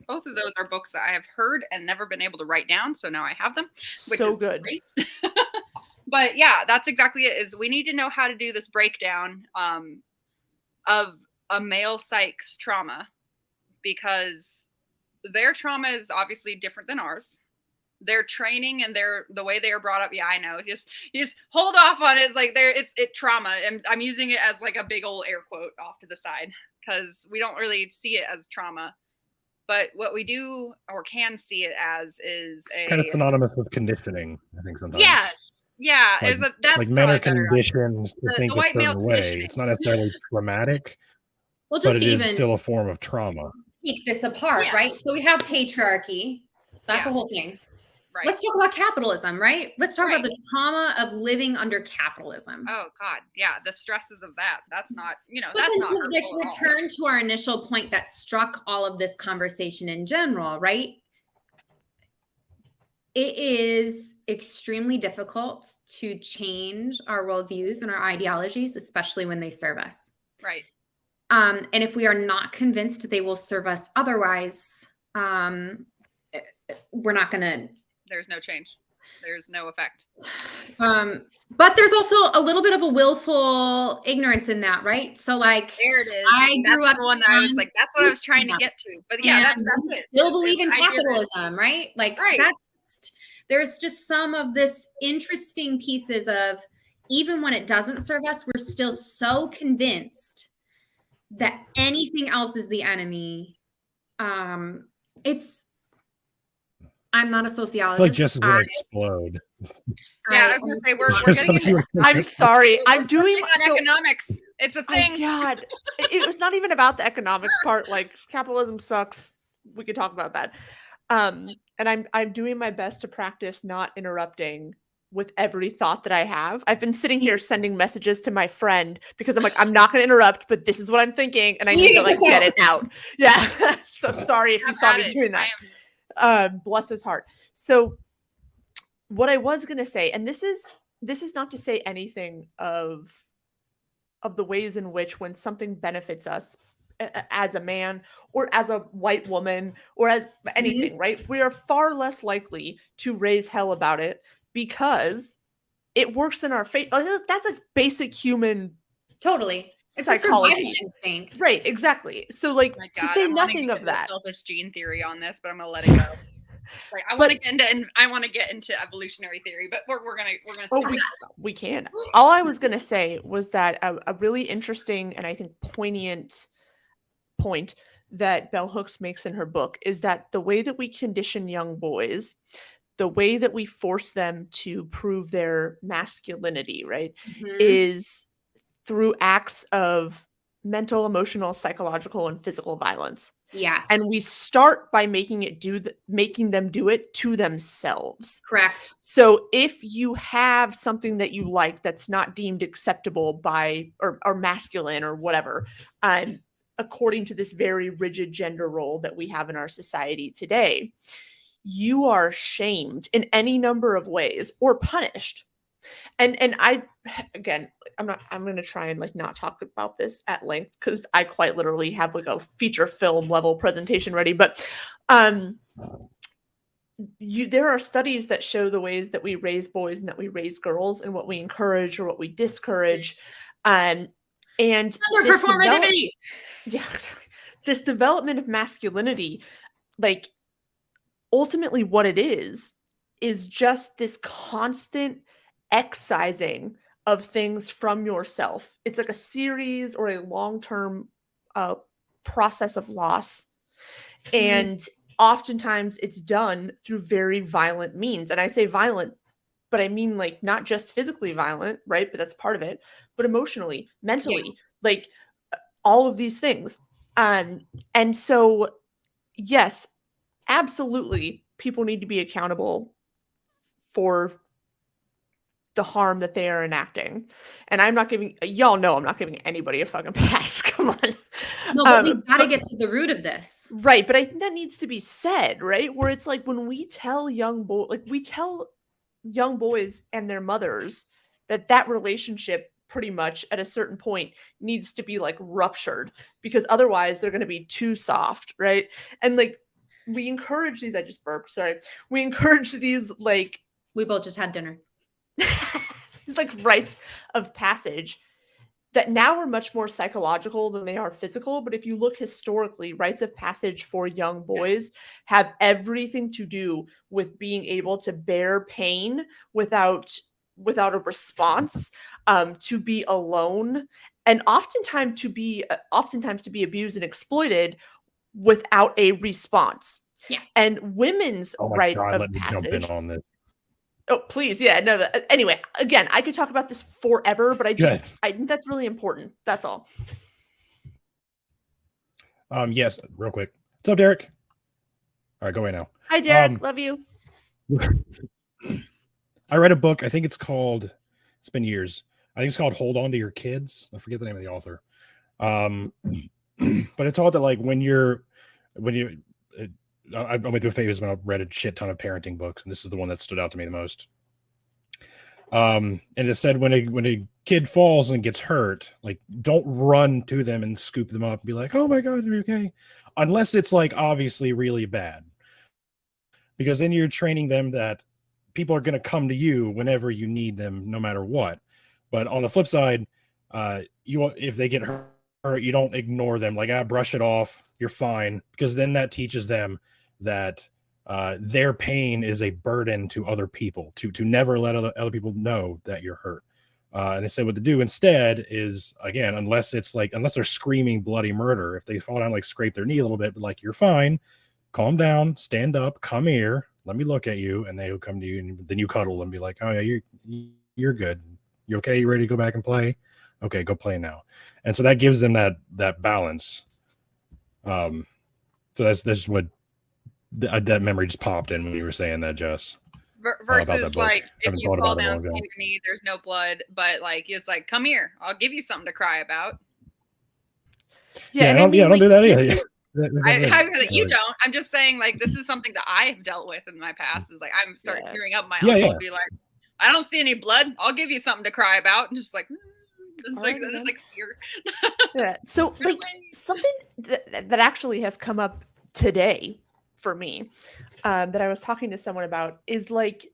both of those are books that I have heard and never been able to write down, so now I have them, which so is good. Great. But yeah, that's exactly it. Is we need to know how to do this breakdown of a male psyche's trauma, because their trauma is obviously different than ours. Their training and the way they are brought up. Yeah, I know. You just hold off on it. It's like it's trauma, and I'm using it as like a big old air quote off to the side because we don't really see it as trauma. But what we do or can see it as is it's kind of synonymous with conditioning, I think sometimes. Yes. Yeah, like, that's like men are conditioned to think a certain way. It's not necessarily traumatic, well, just but it is still a form of trauma. Take this apart, right? So we have patriarchy. That's a whole thing. Right. Let's talk about capitalism, right? Let's talk about the trauma of living under capitalism. Oh God, yeah, the stresses of that. That's not, but that's then not to like return to our initial point that struck all of this conversation in general, right? It is extremely difficult to change our worldviews and our ideologies, especially when they serve us. Right. And if we are not convinced they will serve us otherwise, we're not going to. There's no change. There's no effect. But there's also a little bit of a willful ignorance in that, right? So like, there it is. I grew up the one that I was like, that's what I was trying to get to. But yeah, that's it. Still believe in capitalism, right? Like there's just some of this interesting pieces of, even when it doesn't serve us, we're still so convinced that anything else is the enemy. I'm not a sociologist. I feel like Jess is going to explode. Yeah, I was going to say, we're getting into I'm sorry. I'm doing economics. It's a thing. Oh God. It was not even about the economics part. Like, capitalism sucks. We could talk about that. And I'm doing my best to practice not interrupting with every thought that I have. I've been sitting here sending messages to my friend because I'm like, I'm not going to interrupt, but this is what I'm thinking, and I need to like get it out. Yeah. So sorry if you saw me doing that. Bless his heart. So what I was going to say, and this is not to say anything of the ways in which when something benefits us as a man or as a white woman or as anything, right? We are far less likely to raise hell about it because it works in our favor. That's a basic human Totally. It's psychology. a survival instinct. Right, exactly. So like to say nothing of that. Selfish gene theory on this, but I'm gonna let it go. Like I want to get into evolutionary theory, but we're gonna we can. All I was gonna say was that a really interesting and I think poignant point that Bell Hooks makes in her book is that the way that we condition young boys, the way that we force them to prove their masculinity, right, is through acts of mental, emotional, psychological, and physical violence. Yes. And we start by making them do it to themselves. Correct. So if you have something that you like that's not deemed acceptable by or masculine or whatever, according to this very rigid gender role that we have in our society today, you are shamed in any number of ways or punished. And I, again, I'm going to try and like not talk about this at length because I quite literally have like a feature film level presentation ready. But there are studies that show the ways that we raise boys and that we raise girls and what we encourage or what we discourage. And underperformativity. This development of masculinity, like ultimately what it is just this constant excising of things from yourself. It's like a series or a long-term process of loss. And oftentimes it's done through very violent means. And I say violent, but I mean like not just physically violent, right? But that's part of it, but emotionally, mentally, like all of these things. And so, yes, absolutely, people need to be accountable for the harm that they are enacting. And I'm not giving anybody a fucking pass. Come on. No, but we've got to get to the root of this. Right. But I think that needs to be said, right? Where it's like when we tell young boys and their mothers that relationship pretty much at a certain point needs to be like ruptured because otherwise they're going to be too soft. Right. And like, we encourage these, I just burped, sorry. We encourage these like. We both just had dinner. It's like rites of passage that now are much more psychological than they are physical. But if you look historically, rites of passage for young boys have everything to do with being able to bear pain without a response, to be alone, and oftentimes to be abused and exploited without a response. Yes. And women's rite of passage. Jump in on this. Oh, please. Yeah, no. Anyway, again, I could talk about this forever, but I think that's really important. That's all. Yes, real quick. What's up, Derek? All right, go away now. Hi, Derek. Love you. I read a book. I think it's been years. I think it's called Hold On to Your Kids. I forget the name of the author. But it's all that like I went through a phase when I read a shit ton of parenting books, and this is the one that stood out to me the most. And it said when a kid falls and gets hurt, like don't run to them and scoop them up and be like, "Oh my God, are you okay?" Unless it's like obviously really bad, because then you're training them that people are going to come to you whenever you need them, no matter what. But on the flip side, if they get hurt, you don't ignore them. Like, brush it off. You're fine, because then that teaches them that their pain is a burden to other people, to never let other people know that you're hurt. And they said what to do instead is, again, unless they're screaming bloody murder, if they fall down, like scrape their knee a little bit, but like, you're fine, calm down, stand up, come here, let me look at you. And they'll come to you, and then you cuddle and be like, "Oh yeah, you're good. You okay? You ready to go back and play? Okay, go play now." And so that gives them that balance. So that's what that memory just popped in when you were saying that, Jess. Versus that book. like if Haven't you thought fall about it in a down long time. saying to me, there's no blood, but like it's like, come here, I'll give you something to cry about. Yeah, I don't do that either. You don't. I'm just saying, like, this is something that I've dealt with in my past. Is like I'm starting tearing up. My uncle would be like, "I don't see any blood. I'll give you something to cry about." And just like, it's like that is like fear. Yeah. So like something that actually has come up today for me that I was talking to someone about is like,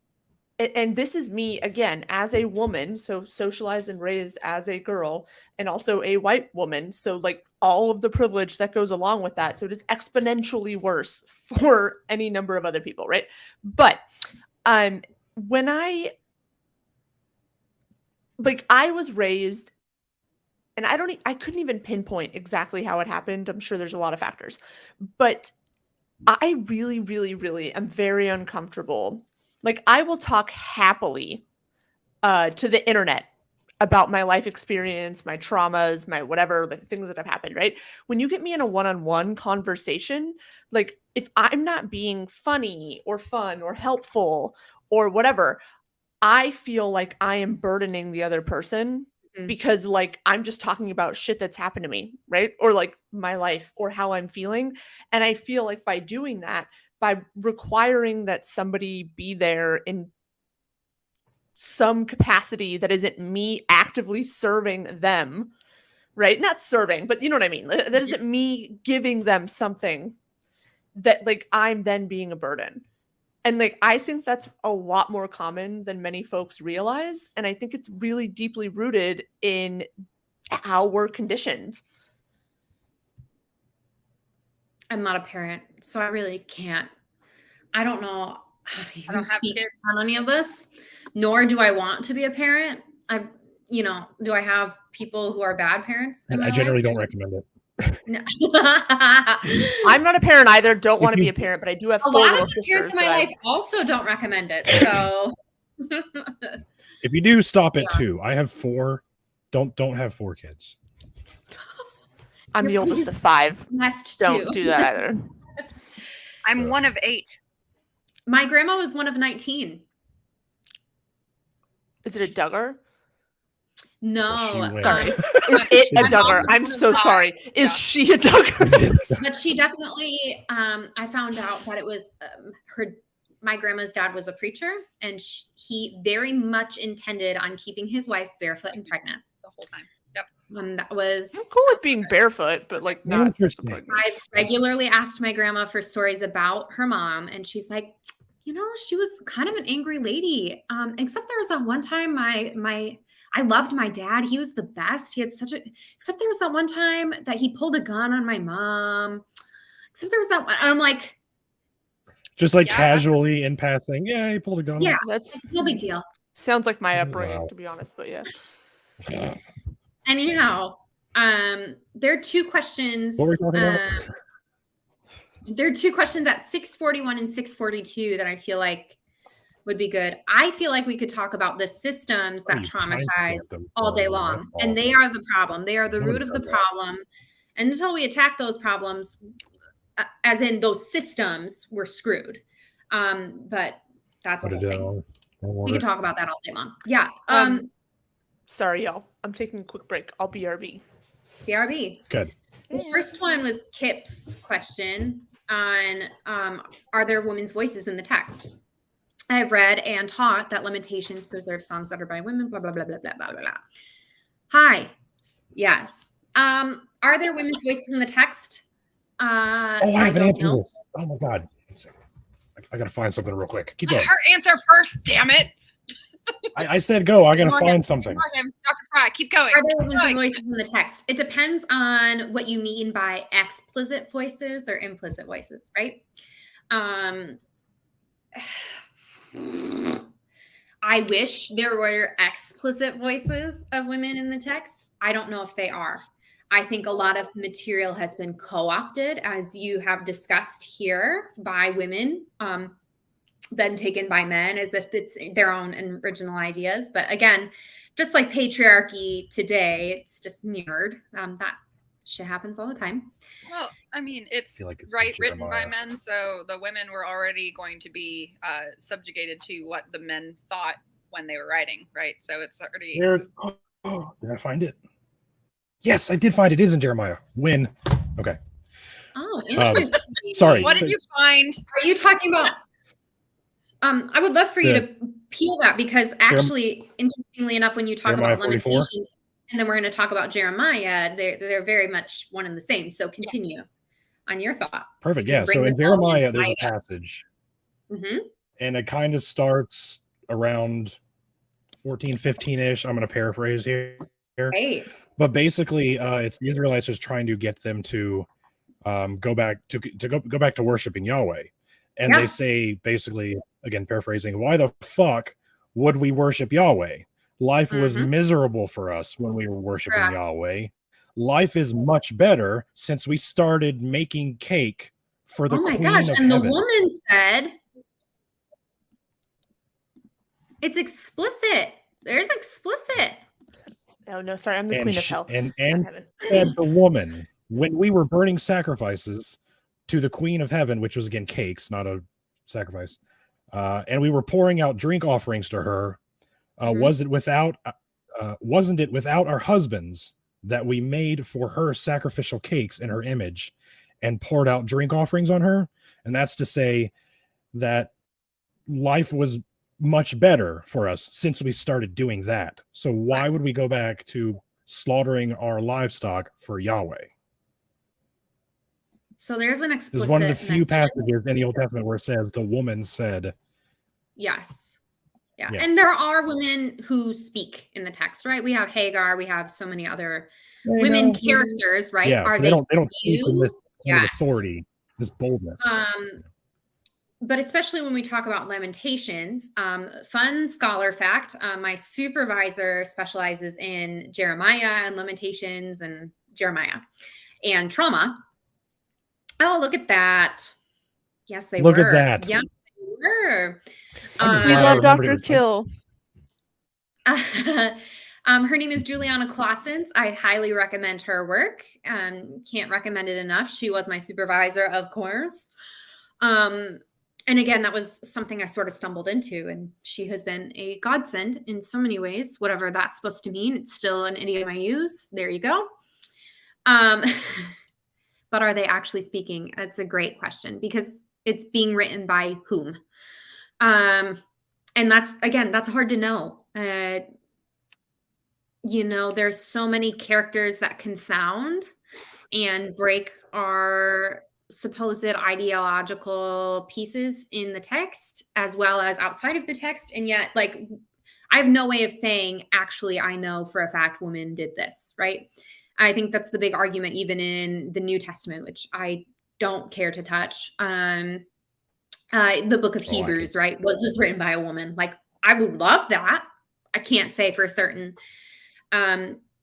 and this is me again as a woman, so socialized and raised as a girl, and also a white woman, so like all of the privilege that goes along with that, so it is exponentially worse for any number of other people, right? But when I was raised, and I couldn't even pinpoint exactly how it happened. I'm sure there's a lot of factors, but I really, really, really am very uncomfortable. Like, I will talk happily to the internet about my life experience, my traumas, my whatever, the things that have happened, right? When you get me in a one-on-one conversation, like if I'm not being funny or fun or helpful or whatever, I feel like I am burdening the other person because like I'm just talking about shit that's happened to me, right? Or like my life or how I'm feeling. And I feel like by doing that, by requiring that somebody be there in some capacity that isn't me actively serving them, right? Not serving, but you know what I mean? That isn't me giving them something that like I'm then being a burden. And like I think that's a lot more common than many folks realize. And I think it's really deeply rooted in how we're conditioned. I'm not a parent, so I really can't. I don't know how to even speak on any of this, nor do I want to be a parent. Do I have people who are bad parents in my I generally life? don't recommend it. No. I'm not a parent either. Don't want to be a parent, but I do have a 4 lot little of sisters. Parents in my life also don't recommend it. So if you do, stop at 2. I have 4. Don't have 4 kids. I'm the oldest of 5. Don't do that either. I'm one of 8. My grandma was one of 19. Is it a Duggar? No, sorry. Is it a Duggar? I'm so sorry. Is she a Duggar? But she definitely. I found out that it was my grandma's dad was a preacher, and he very much intended on keeping his wife barefoot and pregnant the whole time. Yep. That was. I'm cool with being barefoot, but like not. I regularly asked my grandma for stories about her mom, and she's like, she was kind of an angry lady. Except there was that one time I loved my dad. He was the best. He had except there was that one time that he pulled a gun on my mom. Except there was that one. I'm like. Just like casually in passing. Yeah, he pulled a gun. Yeah, that's no big deal. Sounds like my upbringing, to be honest, but yeah. Anyhow, there are 2 questions. What were we talking about? There are 2 questions at 6:41 and 6:42 that I feel like would be good. I feel like we could talk about the systems that traumatize all day long, and they are the problem. They are the root of the problem. And until we attack those problems, as in those systems, we're screwed. But that's a whole thing. We could talk about that all day long. Yeah. Sorry, y'all. I'm taking a quick break. I'll BRB. BRB. Good. The first one was Kip's question on are there women's voices in the text? I have read and taught that limitations preserve songs uttered by women, blah, blah, blah, blah, blah, blah, blah. Hi. Yes. Are there women's voices in the text? I have an answer to this. Oh my God. I got to find something real quick. Keep going. Let her answer first, damn it. I said go. I got to find something. Dr. Fry, keep going. Are there women's voices in the text? It depends on what you mean by explicit voices or implicit voices, right? I wish there were explicit voices of women in the text. I don't know if they are. I think a lot of material has been co-opted, as you have discussed here, by women, then taken by men as if it's their own original ideas. But again, just like patriarchy today, it's just mirrored. That shit happens all the time. Well, I mean, it's feel like it's written by Jeremiah. men, so the women were already going to be subjugated to what the men thought when they were writing, right? So it's already. There, did I find it? Yes, I did find it. It is in Jeremiah. When? Okay. Oh, interesting. Sorry. What did you find? Are you talking about? I would love for you to peel that, because actually, interestingly enough, when you talk Jeremiah about 44? Lamentations, and then we're going to talk about Jeremiah, they're very much one and the same. So continue on your thought. Perfect. You can Yeah. bring So in this all in, Jeremiah, there's tie a it up. passage, Mhm. and it kind of starts around 14, 15-ish. I'm going to paraphrase here. Hey, But basically, it's the Israelites just trying to get them to go back to worshiping Yahweh. And Yeah. they say, basically, again, paraphrasing, why the fuck would we worship Yahweh? Life was miserable for us when we were worshiping Correct. Yahweh. Life is much better since we started making cake for the oh my Queen gosh. of And Heaven. the woman said, it's explicit. There's explicit. Oh no, sorry, I'm the And queen of she- hell. and Heaven. said the woman, when we were burning sacrifices to the Queen of Heaven, which was again cakes, not a sacrifice, and we were pouring out drink offerings to her, wasn't it without our husbands that we made for her sacrificial cakes in her image and poured out drink offerings on her? And that's to say that life was much better for us since we started doing that. So why would we go back to slaughtering our livestock for Yahweh? So there's an This explicit is one of the few mention. passages in the Old Testament where it says the woman said. Yes. Yeah. Yeah. And there are women who speak in the text, right? We have Hagar, we have so many other women characters, right? Yeah, Are but they don't speak with few? this kind of Yes. authority, this boldness. But especially when we talk about Lamentations, fun scholar fact, my supervisor specializes in Jeremiah and Lamentations and Jeremiah and trauma. Oh, look at that. Yes, they were. Look at that. Yes, they were. We love Dr. Kill. Her name is Juliana Claessens. I highly recommend her work. Can't recommend it enough. She was my supervisor, of course. And again, that was something I sort of stumbled into, and she has been a godsend in so many ways, whatever that's supposed to mean. It's still an idiom I use. There you go. But are they actually speaking? That's a great question, because it's being written by whom? And that's hard to know. There's so many characters that confound and break our supposed ideological pieces in the text as well as outside of the text. And yet, I have no way of saying, actually, I know for a fact women did this, right? I think that's the big argument, even in the New Testament, which I don't care to touch. The book of Hebrews, right? Was this written by a woman? I would love that. I can't say for certain.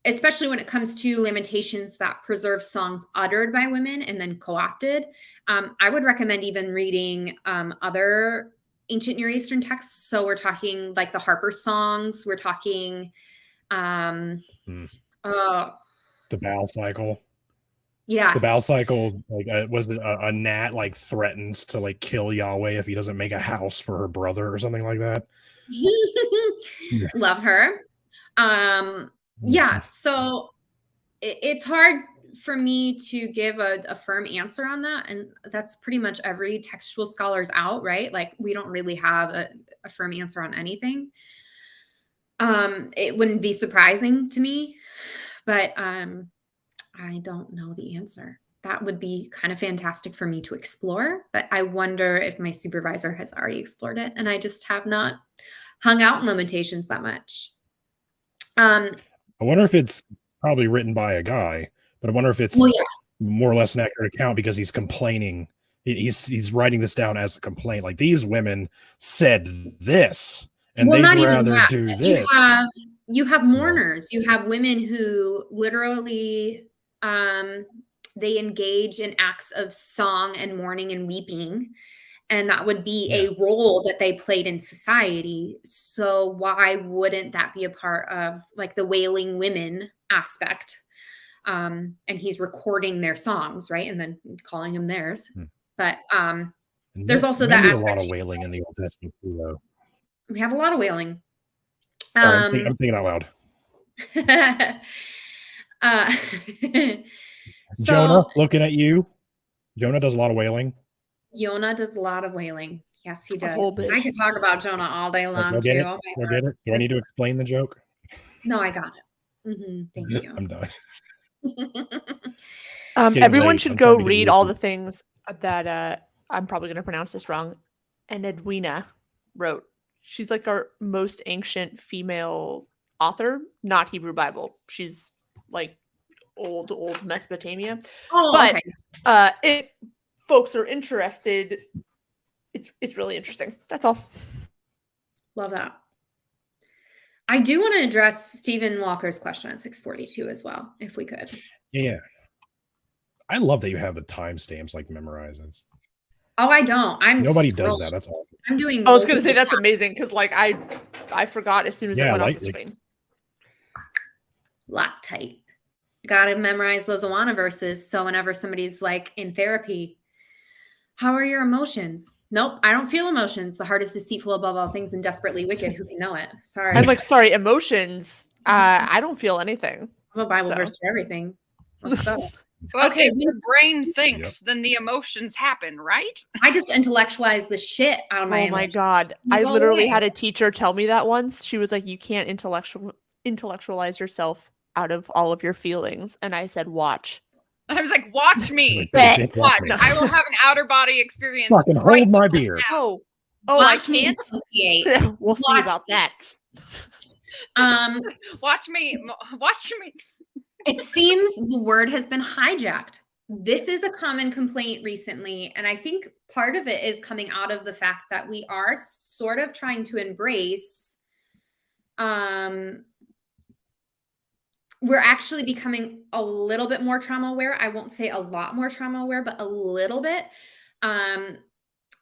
Especially when it comes to Lamentations that preserve songs uttered by women and then co-opted. I would recommend even reading other ancient Near Eastern texts. So we're talking like the Harper songs. We're talking the Baal cycle. Yes. The Baal cycle, was it a gnat threatens to kill Yahweh if he doesn't make a house for her brother or something like that? Yeah. Love her. Yeah, so it's hard for me to give a firm answer on that. And that's pretty much every textual scholar's out, right? We don't really have a firm answer on anything. It wouldn't be surprising to me, but I don't know the answer. That would be kind of fantastic for me to explore, but I wonder if my supervisor has already explored it, and I just have not hung out in Lamentations that much. I wonder if it's probably written by a guy, but I wonder if it's more or less an accurate account because he's complaining. He's writing this down as a complaint. These women said this, and they'd rather do this. You have mourners. You have women who literally they engage in acts of song and mourning and weeping. And that would be a role that they played in society. So why wouldn't that be a part of the wailing women aspect? and he's recording their songs, right, and then calling them theirs. Hmm. But And there's also that a aspect. lot of wailing in the Old Testament too, though. We have a lot of wailing. Sorry, I'm thinking out loud. Jonah, looking at you. Jonah does a lot of wailing. Jonah does a lot of wailing. Yes, he A does. whole bitch. I could talk about Jonah all day long You'll get too. it? Oh my You'll God. get it? Do I need to explain the joke? No, I got it. Thank you. I'm done. Everyone late. should I'm go starting to get read weird. all the things that I'm probably going to pronounce this wrong. And Edwina wrote. She's like our most ancient female author, not Hebrew Bible. She's like old Mesopotamia. Oh, But okay. if folks are interested, it's really interesting. That's all. Love that. I do want to address Stephen Walker's question at 6:42 as well, if we could. Yeah. I love that you have the timestamps like memorized. Oh, I don't. Nobody does that. That's all. I'm doing. I was going to say multiple that's amazing because like I forgot as soon as it went off the screen. Loctite. Got to memorize those Awana verses. So whenever somebody's like in therapy, how are your emotions? Nope, I don't feel emotions. The heart is deceitful above all things and desperately wicked. Who can know it? Sorry. I'm like, sorry, emotions. I don't feel anything. I have a Bible So. verse for everything. Let's go. Well, Okay, if the brain thinks, then the emotions happen, right? I just intellectualized the shit out of my Oh my emotions. God. You I go literally away. had a teacher tell me that once. She was like, you can't intellectualize yourself out of all of your feelings. And I said, watch. I was like, watch me. Bet. Dick Watch. walking. I will have an outer body experience. Fucking right hold my beer. now. Oh, Watch I me can't. dissociate. We'll see Watch about me. that. Watch me. Watch me. It seems the word has been hijacked. This is a common complaint recently. And I think part of it is coming out of the fact that we are sort of trying to embrace, we're actually becoming a little bit more trauma aware. I won't say a lot more trauma aware, but a little bit.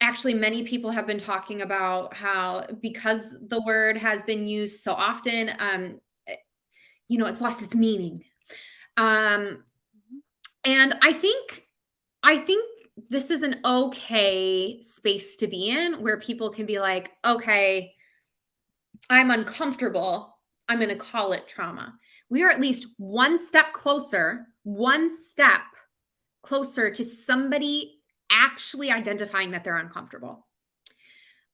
Actually, many people have been talking about how because the word has been used so often, it's lost its meaning. And I think this is an okay space to be in where people can be like, okay, I'm uncomfortable. I'm going to call it trauma. We are at least one step closer to somebody actually identifying that they're uncomfortable.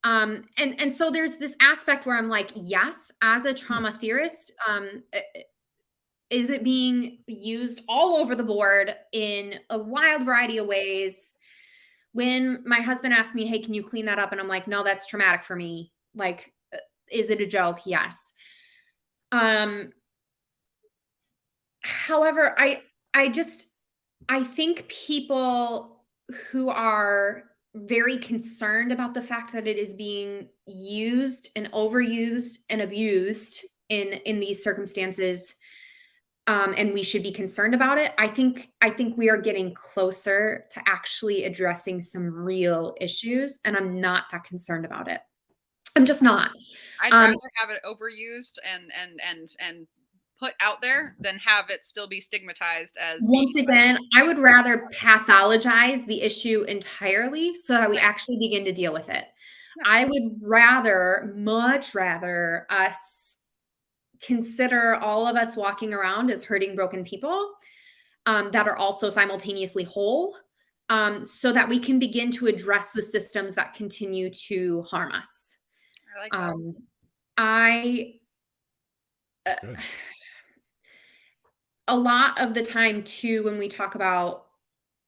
And so there's this aspect where I'm like, yes, as a trauma theorist, is it being used all over the board in a wild variety of ways? When my husband asked me, hey, can you clean that up? And I'm like, no, that's traumatic for me. Like, is it a joke? Yes. However, I think people who are very concerned about the fact that it is being used and overused and abused in these circumstances, and we should be concerned about it. I think we are getting closer to actually addressing some real issues, and I'm not that concerned about it. I'm just not. I'd rather have it overused and put out there than have it still be stigmatized as. Once again, I would rather pathologize the issue entirely so that we actually begin to deal with it. I would much rather us consider all of us walking around as hurting, broken people that are also simultaneously whole, so that we can begin to address the systems that continue to harm us. I like that. A lot of the time too, when we talk about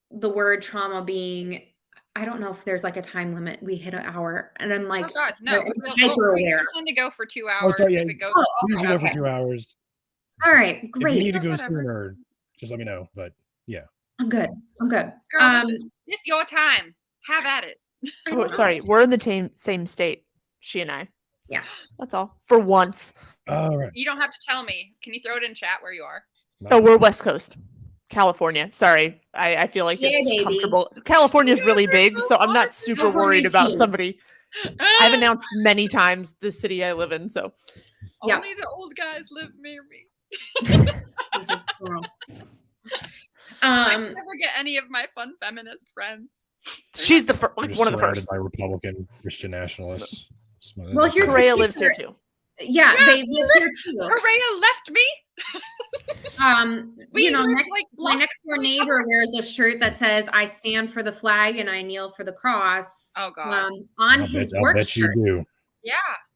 the word trauma being, I don't know if there's like a time limit. We hit an hour and I'm like, oh God, no. I'm So, hyper we aware. tend to go for 2 Oh, hours sorry, yeah. if it goes. We usually go for 2 hours. All right, If great. you need to go Whatever. sooner, just let me know. But yeah. I'm good. Girl, it's your time. Have at it. Oh, sorry. We're in the same state, she and I. Yeah. That's all. For once. All right. You don't have to tell me. Can you throw it in chat where you are? Oh, we're West Coast. California. Sorry. I feel like it's baby. comfortable. California's really big, so I'm not super worried about somebody. I've announced many times the city I live in, so. Yeah. Only the old guys live near me. This is cool. I never get any of my fun feminist friends. She's the You're one of the surrounded first. by Republican Christian nationalists. Well, here's the Correa kicker. lives here too. Yeah, Yeah, they she live here too. Correa left me. We You know, live, next like, my blocks next door from each neighbor other. wears a shirt that says "I stand for the flag and I kneel for the cross." Oh God. On I'll his bet, work I'll bet shirt. you do.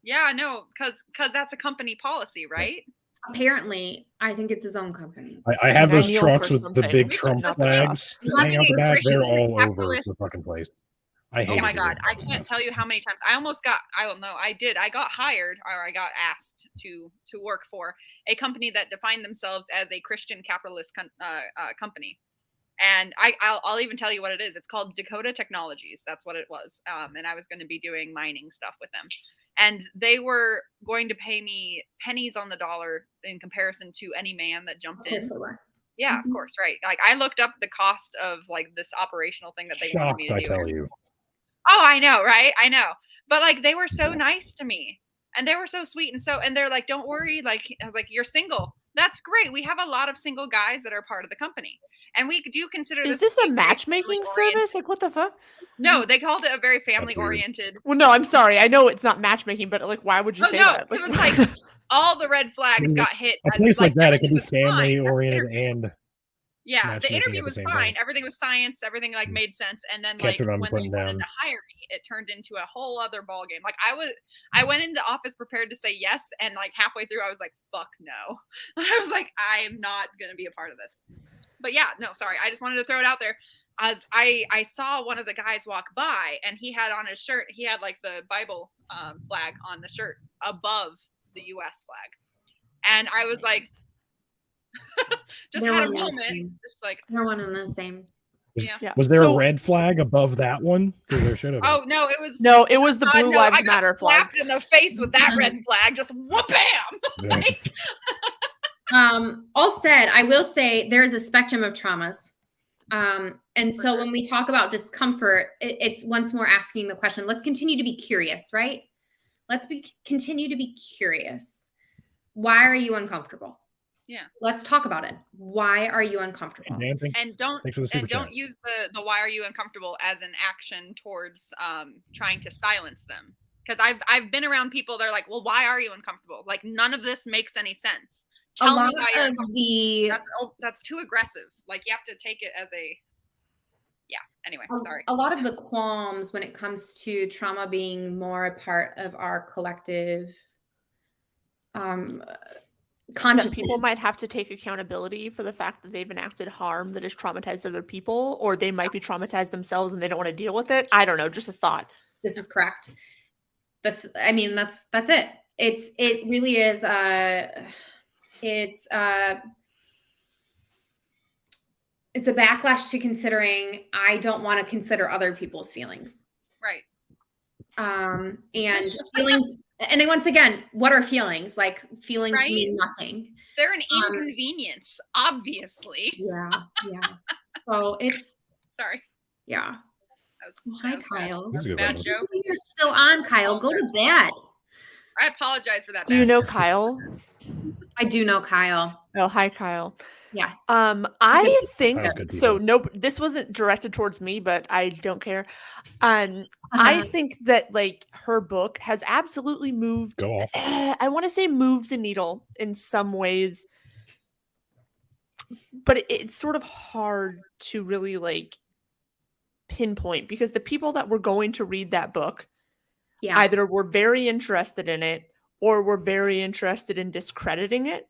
Yeah, no, because that's a company policy, right? Apparently, I think it's his own company. I have mean, I those kneel trucks for with the something, big but Trump not the flags cross. hanging out the back. They're Christian all over capitalist. the fucking place. I hate Oh it. my here. God, I can't tell you how many times I almost got. I don't know. I got hired, or I got asked to work for a company that defined themselves as a Christian capitalist company. And I'll even tell you what it is. It's called Dakota Technologies. That's what it was. And I was going to be doing mining stuff with them. And they were going to pay me pennies on the dollar in comparison to any man that jumped Of course in. they were. Yeah, of course, right. Like I looked up the cost of like this operational thing that they wanted Shocked, me to I do. tell you. Oh, I know, right? I know. But like they were so nice to me. And they were so sweet and they're like, don't worry, like I was like, you're single. That's great. We have a lot of single guys that are part of the company. And we do consider Is this a very matchmaking family-oriented. service? Like, what the fuck? No, they called it a very family oriented. Well, no, I'm sorry. I know it's not matchmaking, but like, why would you Oh say no, that? it was like all the red flags got hit. A place like that, it could everything be was fine. family That's oriented interview. and Yeah, the matchmaking interview at the was same fine. time. Everything was science. Everything like made sense. And then Kept like it on when putting they wanted down. to hire me, it turned into a whole other ball game. Like I went into office prepared to say yes, and like halfway through, I was like, "Fuck no!" I was like, "I am not gonna be a part of this." But yeah, no, sorry. I just wanted to throw it out there. As I saw one of the guys walk by, and he had on his shirt, he had like the Bible flag on the shirt above the U.S. flag, and I was like. Just They're had a one and the moment, same. just like, They're one and the same. yeah. Was there So- a red flag above that one? Because there should have been. Oh no, it was No, it was the Blue no, Lives I got Matter flag. slapped in the face with that red flag, just whoop bam. Yeah. Like, All said, I will say there is a spectrum of traumas. And For so sure. when we talk about discomfort, it's once more asking the question, let's continue to be curious, right? Continue to be curious. Why are you uncomfortable? Yeah. Let's talk about it. Why are you uncomfortable? Dan, and don't thanks for the super and don't chat. use the why are you uncomfortable as an action towards trying to silence them. Because I've been around people, they're like, well, why are you uncomfortable? Like none of this makes any sense. A Tell lot me why you're of uncomfortable. That's too aggressive. Like you have to take it as a anyway, sorry. A lot of the qualms when it comes to trauma being more a part of our collective consciousness. That people might have to take accountability for the fact that they've enacted harm that has traumatized other people, or they might be traumatized themselves and they don't want to deal with it. I don't know, just a thought. This is correct. That's it. It really is it's a backlash to considering I don't want to consider other people's feelings. Right. And feelings, and then once again, what are feelings? Like feelings Right? mean nothing. They're an inconvenience, obviously. Yeah. So it's Sorry. yeah. Hi, Kyle. This is a good Bad one. joke. You're still on, Kyle. Go to bed. I apologize for that. Do you bad know joke. Kyle? I do know Kyle. Oh, hi, Kyle. Yeah. I think Kyle's good so. people. Nope, this wasn't directed towards me, but I don't care. I think that like her book has absolutely moved. Go off. I want to say moved the needle in some ways, but it's sort of hard to really like pinpoint because the people that were going to read that book Yeah. either were very interested in it or were very interested in discrediting it.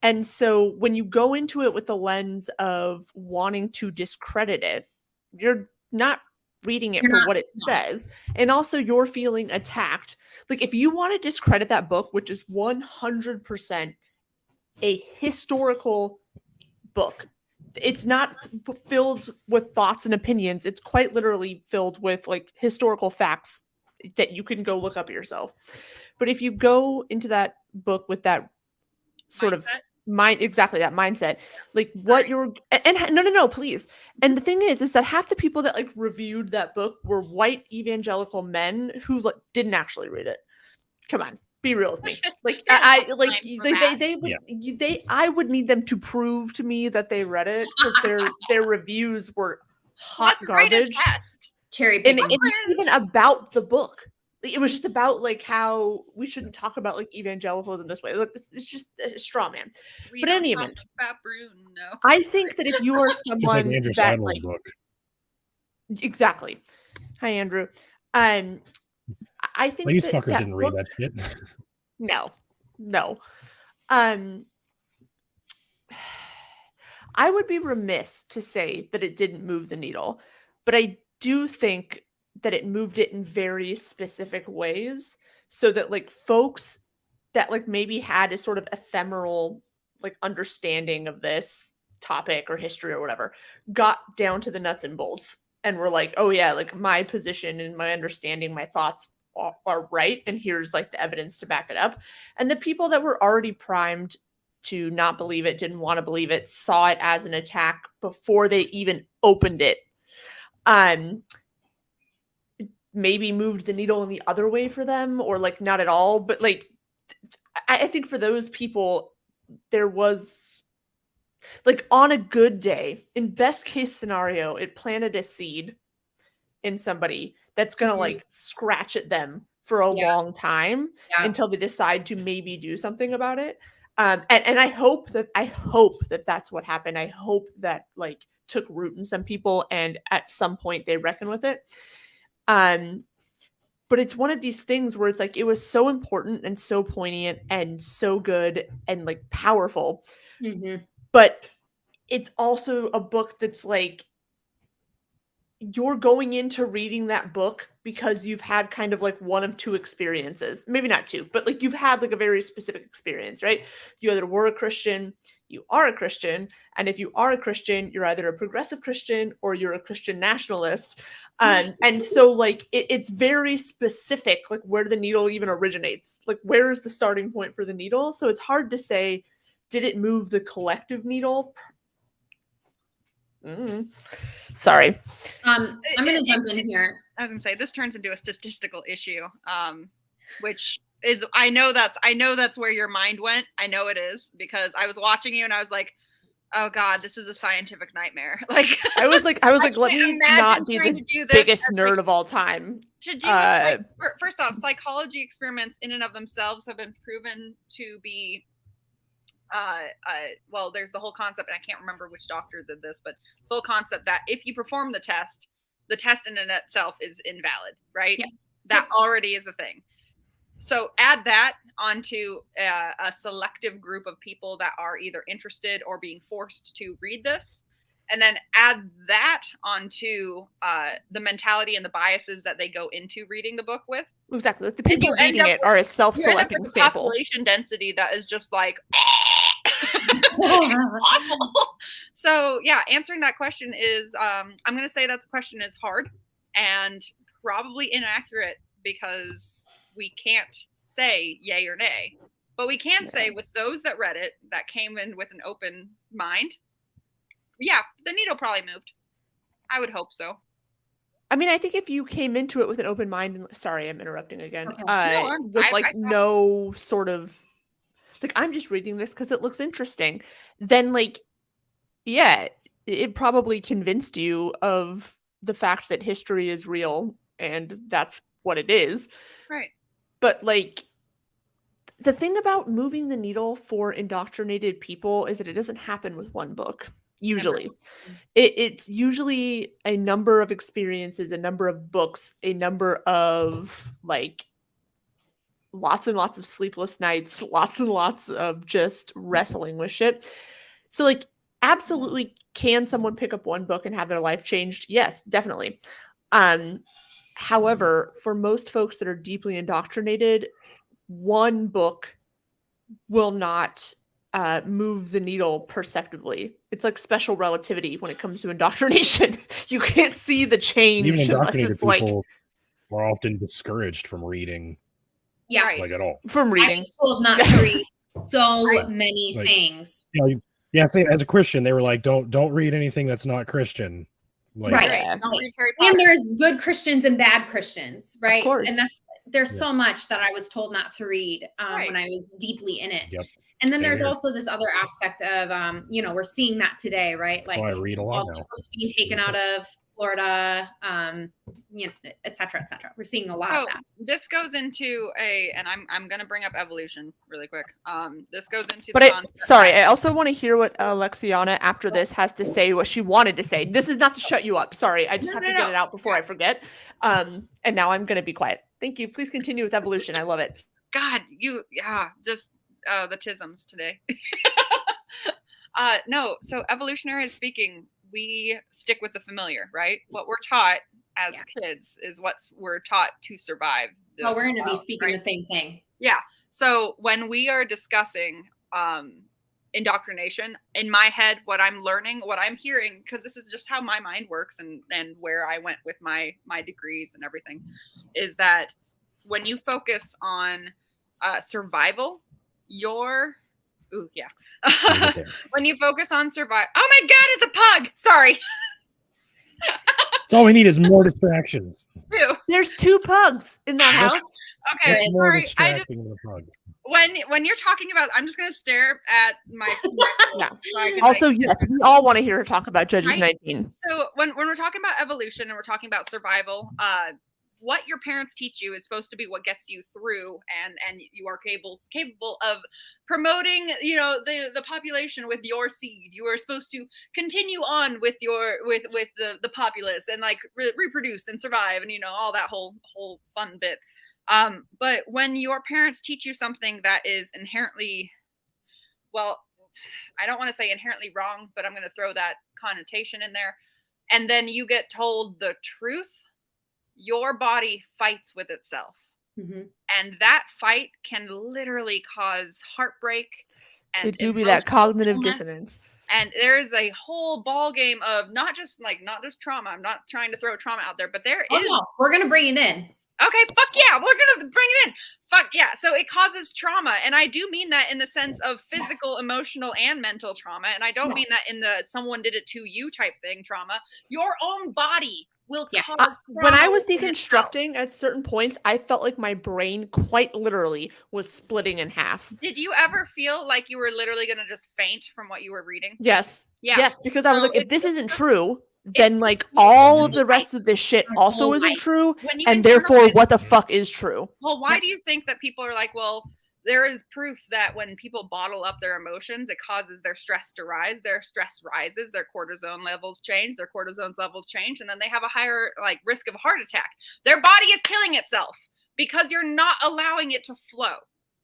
And so when you go into it with the lens of wanting to discredit it, you're not reading it for what it says. And also you're feeling attacked. Like if you want to discredit that book, which is 100% a historical book, it's not filled with thoughts and opinions. It's quite literally filled with like historical facts that you can go look up yourself. But if you go into that book with that sort of that mindset, like what you're and no, please. And the thing is that half the people that like reviewed that book were white evangelical men who didn't actually read it. Come on, Be real with me. Like I like Time for they would I would need them to prove to me that they read it because their reviews were hot Let's write a garbage. test. Cherry And picking. it wasn't even about the book. It was just about like how we shouldn't talk about like evangelicalism this way. Look, it's just a straw man. We But in don't any talk event, about Bruno. I think that if you are Just like someone Andrew that Seidel's like book. exactly, hi Andrew, I think Like, these that fuckers that didn't read book- that shit. no. I would be remiss to say that it didn't move the needle, but I do think that it moved it in very specific ways so that like folks that like maybe had a sort of ephemeral like understanding of this topic or history or whatever got down to the nuts and bolts and were like, oh yeah, like my position and my understanding, my thoughts are right, and here's like the evidence to back it up. And the people that were already primed to not believe it, didn't want to believe it, saw it as an attack before they even opened it. Maybe moved the needle in the other way for them, or like not at all. But like, I think for those people, there was like on a good day, in best case scenario, it planted a seed in somebody that's gonna like scratch at them for a long time until they decide to maybe do something about it. And I hope that that's what happened. I hope that like took root in some people and at some point they reckon with it. But it's one of these things where it's like it was so important and so poignant and so good and like powerful. But it's also a book that's like you're going into reading that book because you've had kind of like one of two experiences, maybe not two, but like you've had like a very specific experience, right? You either were a Christian, you are a Christian, and if you are a Christian, you're either a progressive Christian or you're a Christian nationalist. And so like it's very specific, like where the needle even originates, like where is the starting point for the needle? So it's hard to say, did it move the collective needle? Sorry. I'm going to jump in here. I was going to say this turns into a statistical issue, which is I know that's where your mind went. I know it is because I was watching you and I was like, oh God, this is a scientific nightmare. Like I was like, let me not be the biggest nerd of all time. To do like, first off, psychology experiments in and of themselves have been proven to be well, there's the whole concept, and I can't remember which doctor did this, but the whole concept that if you perform the test in and itself is invalid, right? Yeah. That already is a thing. So add that onto a selective group of people that are either interested or being forced to read this, and then add that onto the mentality and the biases that they go into reading the book with. Exactly. The people reading it are a self-selecting sample. Population density that is just like awful. So yeah, answering that question is I'm going to say that the question is hard and probably inaccurate because we can't say yay or nay, but we can say with those that read it, that came in with an open mind, yeah, the needle probably moved. I would hope so. I mean, I think if you came into it with an open mind, and sorry, I'm interrupting again, with no sort of like, I'm just reading this because it looks interesting, then like, yeah, it probably convinced you of the fact that history is real and that's what it is. Right. But like, the thing about moving the needle for indoctrinated people is that it doesn't happen with one book. Usually, it's usually a number of experiences, a number of books, a number of like lots and lots of sleepless nights, lots and lots of just wrestling with shit. So like, absolutely, can someone pick up one book and have their life changed? Yes, definitely. However, for most folks that are deeply indoctrinated, one book will not move the needle perceptibly. It's like special relativity when it comes to indoctrination. You can't see the change. Even indoctrinated people are often discouraged from reading. Yes. Like at all. From reading. I was told not to read so many things. You know, as a Christian, they were like, don't read anything that's not Christian. Like, right. Don't read Harry Potter. And there's good Christians and bad Christians, right? Of course. And there's Yeah. so much that I was told not to read Right. when I was deeply in it. Yep. And then Same there's here. also this other aspect of, you know, we're seeing that today, right? That's Like why I read a lot all the now. books being taken out Yes. of Florida, you know, et cetera, et cetera. We're seeing a lot So of that. this goes into and I'm gonna bring up evolution really quick. This goes into But the I, concept sorry, that- I also want to hear what Alexiana after this has to say, what she wanted to say. This is not to shut you up. Sorry, I just have to get it out before I forget. And now I'm going to be quiet. Thank you. Please continue with evolution. I love it. God, just the tisms today. No, so evolutionary speaking, we stick with the familiar, right? What we're taught as kids is what we're taught to survive. Well, we're going to be speaking right? the same thing. Yeah. So when we are discussing indoctrination, in my head, what I'm learning, what I'm hearing, because this is just how my mind works and where I went with my degrees and everything, is that when you focus on survival, when you focus on survival, oh my God, it's a pug. Sorry. That's all we need is more distractions. There's 2 pugs in that house. Okay, What's more sorry. distracting than a pug? When you're talking about, I'm just gonna stare at my Yeah. so I can, Also, like, yes, we all want to hear her talk about Judges Right? 19. So when we're talking about evolution and we're talking about survival, what your parents teach you is supposed to be what gets you through, and you are capable of promoting, you know, the population with your seed. You are supposed to continue on with your with the populace and like reproduce and survive, and you know, all that whole fun bit. But when your parents teach you something that is inherently, well, I don't want to say inherently wrong, but I'm going to throw that connotation in there, and then you get told the truth, your body fights with itself. Mm-hmm. And that fight can literally cause heartbreak. And It do be that cognitive dissonance. And there is a whole ball game of not just trauma. I'm not trying to throw trauma out there, but there is. No, we're going to bring it in. Okay, fuck yeah, we're going to bring it in. Fuck yeah. So it causes trauma. And I do mean that in the sense of physical, emotional, and mental trauma. And I don't mean that in the someone did it to you type thing trauma. Your own body will cause when I was trauma deconstructing at certain points, I felt like my brain quite literally was splitting in half. Did you ever feel like you were literally going to just faint from what you were reading? Yes. Yeah. Yes, because I was So like, if this it's isn't true, then like all of the rest of this shit also isn't true, When you and internalize therefore it- what the fuck is true? Well, why do you think that people are like, well, there is proof that when people bottle up their emotions, it causes their stress to rise. Their stress rises, their cortisone levels change, and then they have a higher like risk of a heart attack. Their body is killing itself because you're not allowing it to flow.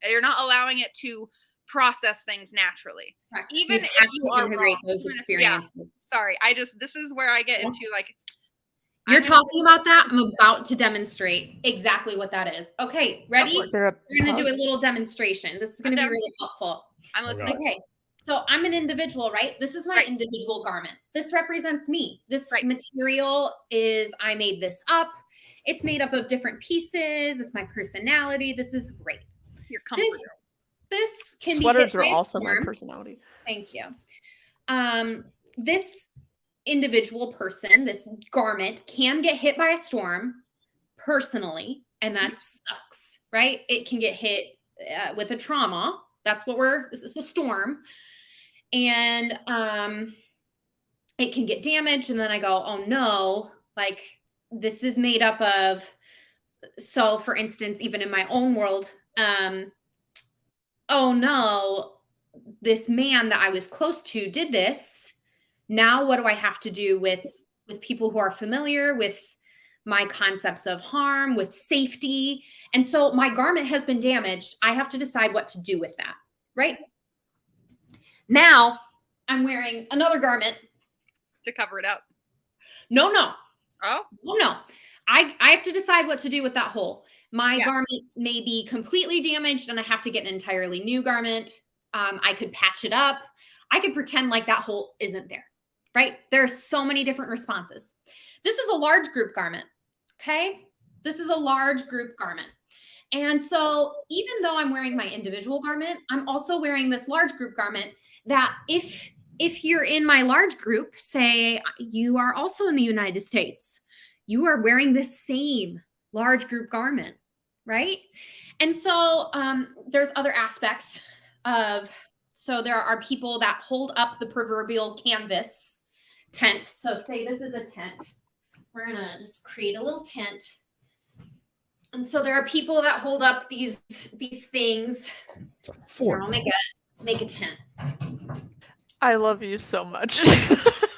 You're not allowing it to process things naturally. Correct. Even you if have you to are integrate wrong. those Even if- experiences. Sorry, this is where I get into like. You're talking about that. I'm about to demonstrate exactly what that is. Okay, ready? Is there a We're going to do pug? a little demonstration. This is going to be really helpful. I'm listening. Okay, so I'm an individual, right? This is my Right. individual garment. This represents me. This Right. material I made this up. It's made up of different pieces. It's my personality. This is great. Your comfort. This can Sweaters be are hit by a also my storm. personality. Thank you. This individual person, this garment can get hit by a storm personally, and that sucks, right? It can get hit with a trauma. This is a storm. And it can get damaged. And then I go, oh no, like this is made up of, so for instance, even in my own world, oh no, this man that I was close to did this. Now what do I have to do with people who are familiar with my concepts of harm, with safety? And so my garment has been damaged. I have to decide what to do with that, right? Now I'm wearing another garment. To cover it up. No. Oh? No. I have to decide what to do with that hole. My garment may be completely damaged and I have to get an entirely new garment. I could patch it up. I could pretend like that hole isn't there, right? There are so many different responses. This is a large group garment, okay? This is a large group garment. And so even though I'm wearing my individual garment, I'm also wearing this large group garment that if you're in my large group, say you are also in the United States, you are wearing this same large group garment. right? And so there's other aspects of, so there are people that hold up the proverbial canvas tent. So say this is a tent. We're going to just create a little tent. And so there are people that hold up these things. It's a Here, fort. I'll make a tent. I love you so much.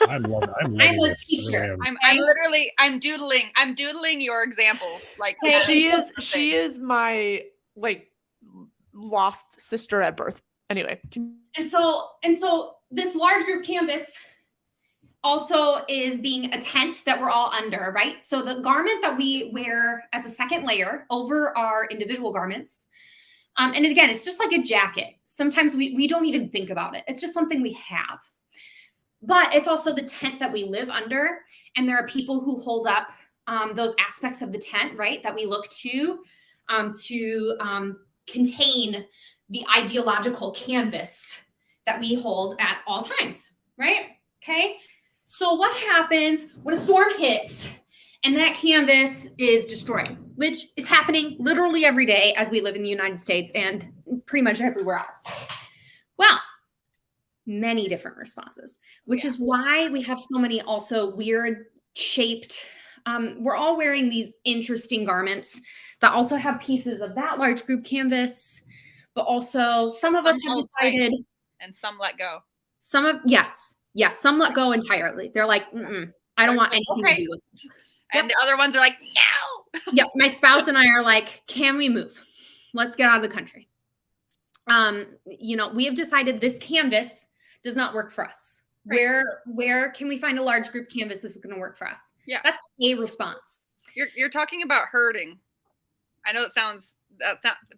I'm loving I'm a this. I teacher. really am. I'm literally I'm doodling your example. Like Hey, she is my like lost sister at birth. Anyway. And so this large group canvas also is being a tent that we're all under, right? So the garment that we wear as a second layer over our individual garments. And again, it's just like a jacket. Sometimes we don't even think about it. It's just something we have. But it's also the tent that we live under. And there are people who hold up those aspects of the tent, right, that we look to contain the ideological canvas that we hold at all times, right? Okay. So what happens when a storm hits and that canvas is destroyed, which is happening literally every day as we live in the United States and pretty much everywhere else? Well, many different responses, which is why we have so many also weird shaped, we're all wearing these interesting garments that also have pieces of that large group canvas, but also some of us have decided, and some let go. some let go entirely. They're like, I don't want anything to do with it. And the other ones are like, no. Yep. My spouse and I are like, can we move? Let's get out of the country. We have decided this canvas does not work for us. Right. Where can we find a large group canvas that's going to work for us? Yeah. That's a response. You're talking about herding. I know it sounds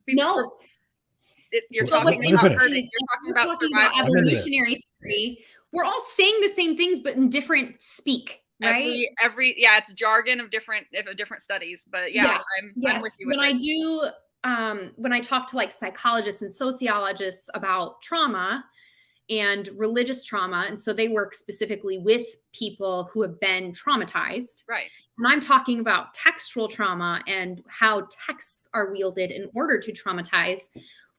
no. You're talking about herding. You're talking about survival. Evolutionary theory. We're all saying the same things, but in different speak. Right. It's jargon of different studies, but yeah, yes. I'm with you. When I talk to like psychologists and sociologists about trauma and religious trauma, and so they work specifically with people who have been traumatized. Right. And I'm talking about textual trauma and how texts are wielded in order to traumatize.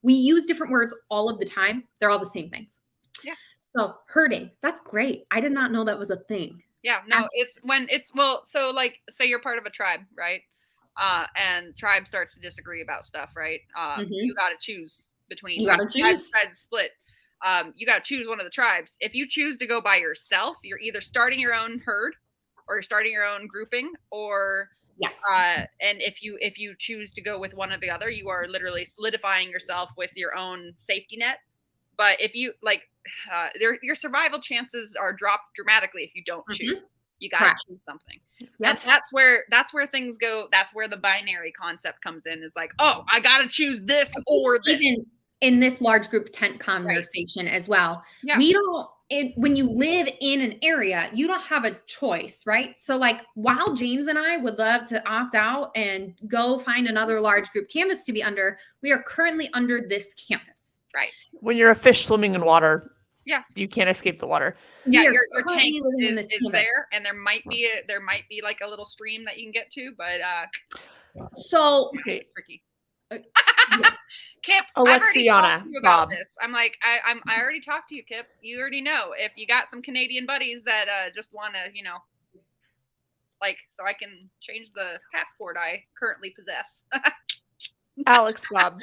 We use different words all of the time. They're all the same things. Yeah. So herding, that's great. I did not know that was a thing. Yeah, no, so like, say you're part of a tribe, right? And tribe starts to disagree about stuff, right? You got to choose between. You got to choose. Tribes split. You got to choose one of the tribes. If you choose to go by yourself, you're either starting your own herd, or you're starting your own grouping, or yes. And if you choose to go with one or the other, you are literally solidifying yourself with your own safety net. But if you like, your survival chances are dropped dramatically if you don't choose. You got to choose something. Yep. And that's where things go. That's where the binary concept comes in. Is like, oh, I got to choose this or this. Even in this large group tent conversation as well. Yeah. When you live in an area, you don't have a choice, right? So like, while James and I would love to opt out and go find another large group canvas to be under, we are currently under this campus. Right. When you're a fish swimming in water, yeah, you can't escape the water. Yeah, your tank is there, and there might be like a little stream that you can get to, but so it's tricky. Kip, Alexiana, about this. I'm like, I already talked to you, Kip. You already know. If you got some Canadian buddies that just want to, like, so I can change the passport I currently possess. Alex Bob,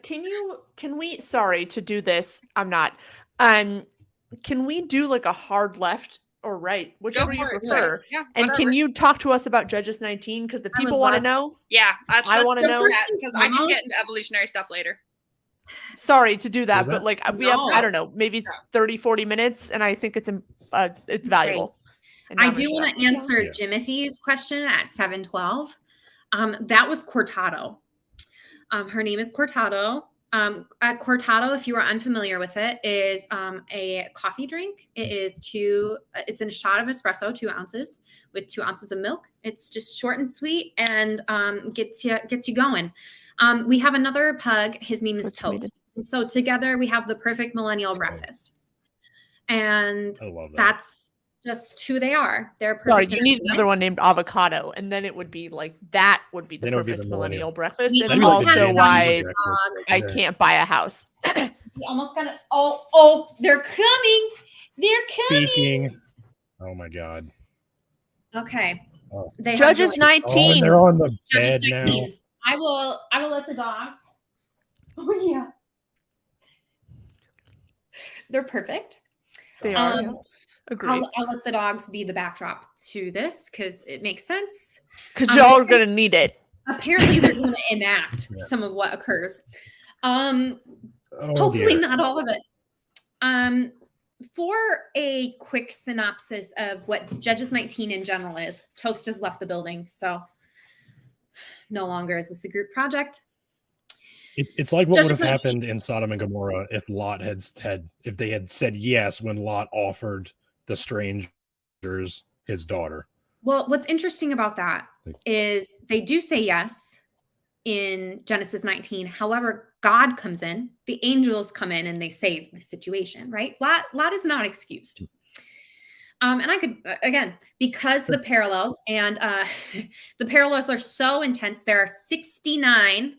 can we, sorry to do this, I'm not, can we do like a hard left or right, whichever you prefer? Right. Yeah, and can you talk to us about Judges 19? Because the people want to know. Yeah, I want to know. Because I can get into evolutionary stuff later. Sorry to do that, but like we have, I don't know, maybe 30, 40 minutes, and I think it's valuable. I do want to answer Jimothy's question at 7:12. That was Cortado. Her name is Cortado. Cortado, if you are unfamiliar with it, is a coffee drink. It's in a shot of espresso, 2 ounces, with 2 ounces of milk. It's just short and sweet and gets you going. We have another pug. His name is Toast. And so together we have the perfect millennial breakfast. And I love that. That's just who they are. They're Sorry, perfect. you need another one named avocado, and then it would be like that would be the Then it would be perfect the millennial millennial. breakfast, We and That'd be like a almost also had millennial why breakfast I right there. can't buy a house. We almost got it. Oh, they're coming. They're coming. Speaking. Oh my God. Okay. Oh. They have Judges joined. Oh, and 19. they're on the Judges bed now. 19. I will let the dogs. Oh yeah. They're perfect. They are. Yeah. Um, Agree. I'll let the dogs be the backdrop to this because it makes sense. Because y'all are gonna need it. Apparently, they're going to enact Yeah. some of what occurs. Oh, Hopefully, dear. not all of it. For a quick synopsis of what Judges 19 in general is, Toast has left the building, so no longer is this a group project. It's like what would Judges have 19. happened in Sodom and Gomorrah if Lot if they had said yes when Lot offered the strangers his daughter. Well, what's interesting about that is they do say yes in Genesis 19. However, God comes in, the angels come in, and they save the situation, right? Lot is not excused. And I could, again, because the parallels and the parallels are so intense, there are 69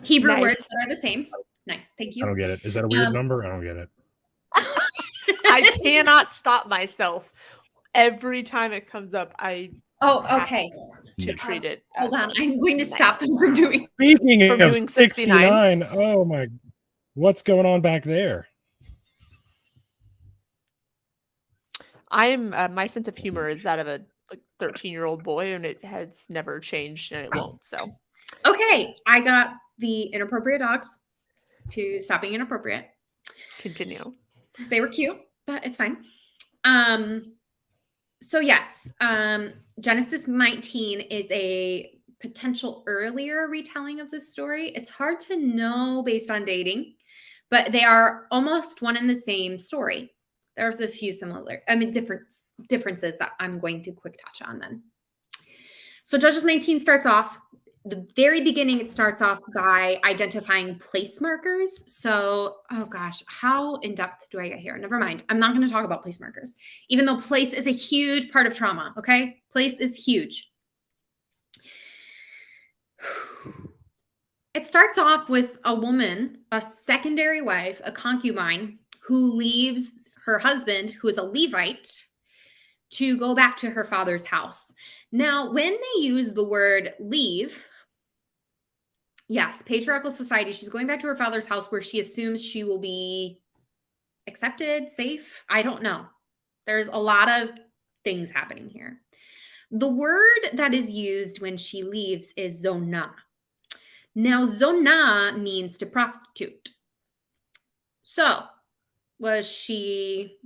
Hebrew words that are the same. Nice. Thank you. I don't get it. Is that a weird number? I don't get it. I cannot stop myself. Every time it comes up, I okay. to treat it. Hold as on. like, I'm going to nice. stop them from doing. Speaking From of doing 69, oh my, what's going on back there? I am my sense of humor is that of a 13-year-old boy, and it has never changed, and it won't. So, Okay, I got the inappropriate dogs to stop being inappropriate. continue. They were cute, but it's fine. So yes, Genesis 19 is a potential earlier retelling of this story. It's hard to know based on dating, but they are almost one and the same story. There's a few differences that I'm going to quick touch on then. So Judges 19 starts off, the very beginning, it starts off by identifying place markers. So, oh gosh, how in depth do I get here? Never mind. I'm not going to talk about place markers, even though place is a huge part of trauma. Okay. Place is huge. It starts off with a woman, a secondary wife, a concubine, who leaves her husband, who is a Levite, to go back to her father's house. Now, when they use the word leave, yes, patriarchal society, she's going back to her father's house where she assumes she will be accepted, safe. I don't know. There's a lot of things happening here. The word that is used when she leaves is zonah. Now, zonah means to prostitute. So, was she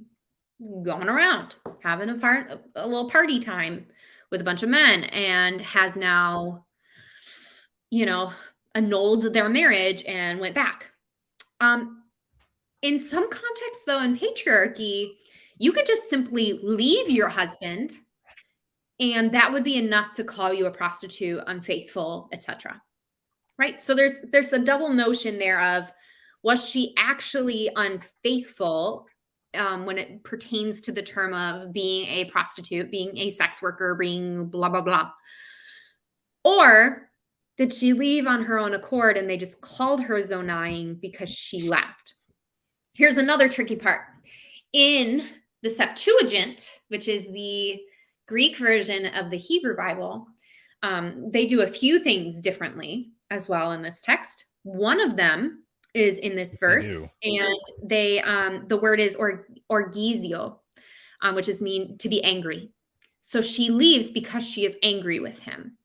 going around having a little party time with a bunch of men and has now, annulled their marriage and went back? In some contexts, though, in patriarchy, you could just simply leave your husband and that would be enough to call you a prostitute, unfaithful, etc. Right? So there's a double notion there of, was she actually unfaithful when it pertains to the term of being a prostitute, being a sex worker, being blah, blah, blah? Or did she leave on her own accord and they just called her zonahing because she left? Here's another tricky part. In the Septuagint, which is the Greek version of the Hebrew Bible, they do a few things differently as well in this text. One of them is in this verse, and the word is orgizio, which is mean to be angry. So she leaves because she is angry with him.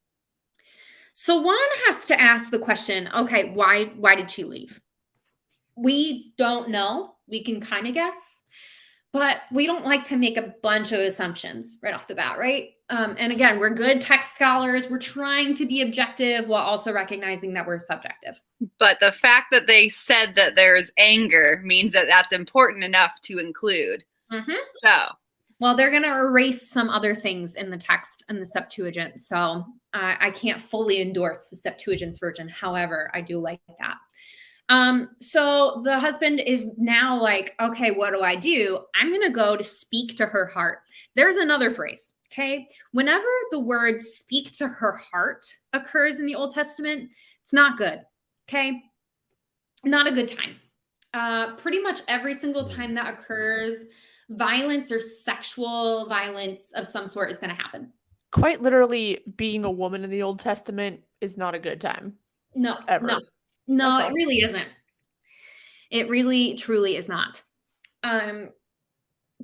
So one has to ask the question, okay, why did she leave? We don't know. We can kind of guess, but we don't like to make a bunch of assumptions right off the bat, right? And again, we're good text scholars. We're trying to be objective while also recognizing that we're subjective. But the fact that they said that there's anger means that that's important enough to include. Mm-hmm. So, well, they're going to erase some other things in the text in the Septuagint. So I can't fully endorse the Septuagint's version. However, I do like that. So the husband is now like, okay, what do I do? I'm going to go to speak to her heart. There's another phrase. Okay. Whenever the word speak to her heart occurs in the Old Testament, it's not good. Okay. Not a good time. Pretty much every single time that occurs, violence or sexual violence of some sort is going to happen. Quite literally, being a woman in the Old Testament is not a good time. No, Ever. no, That's it all. really isn't. It really, truly is not. 10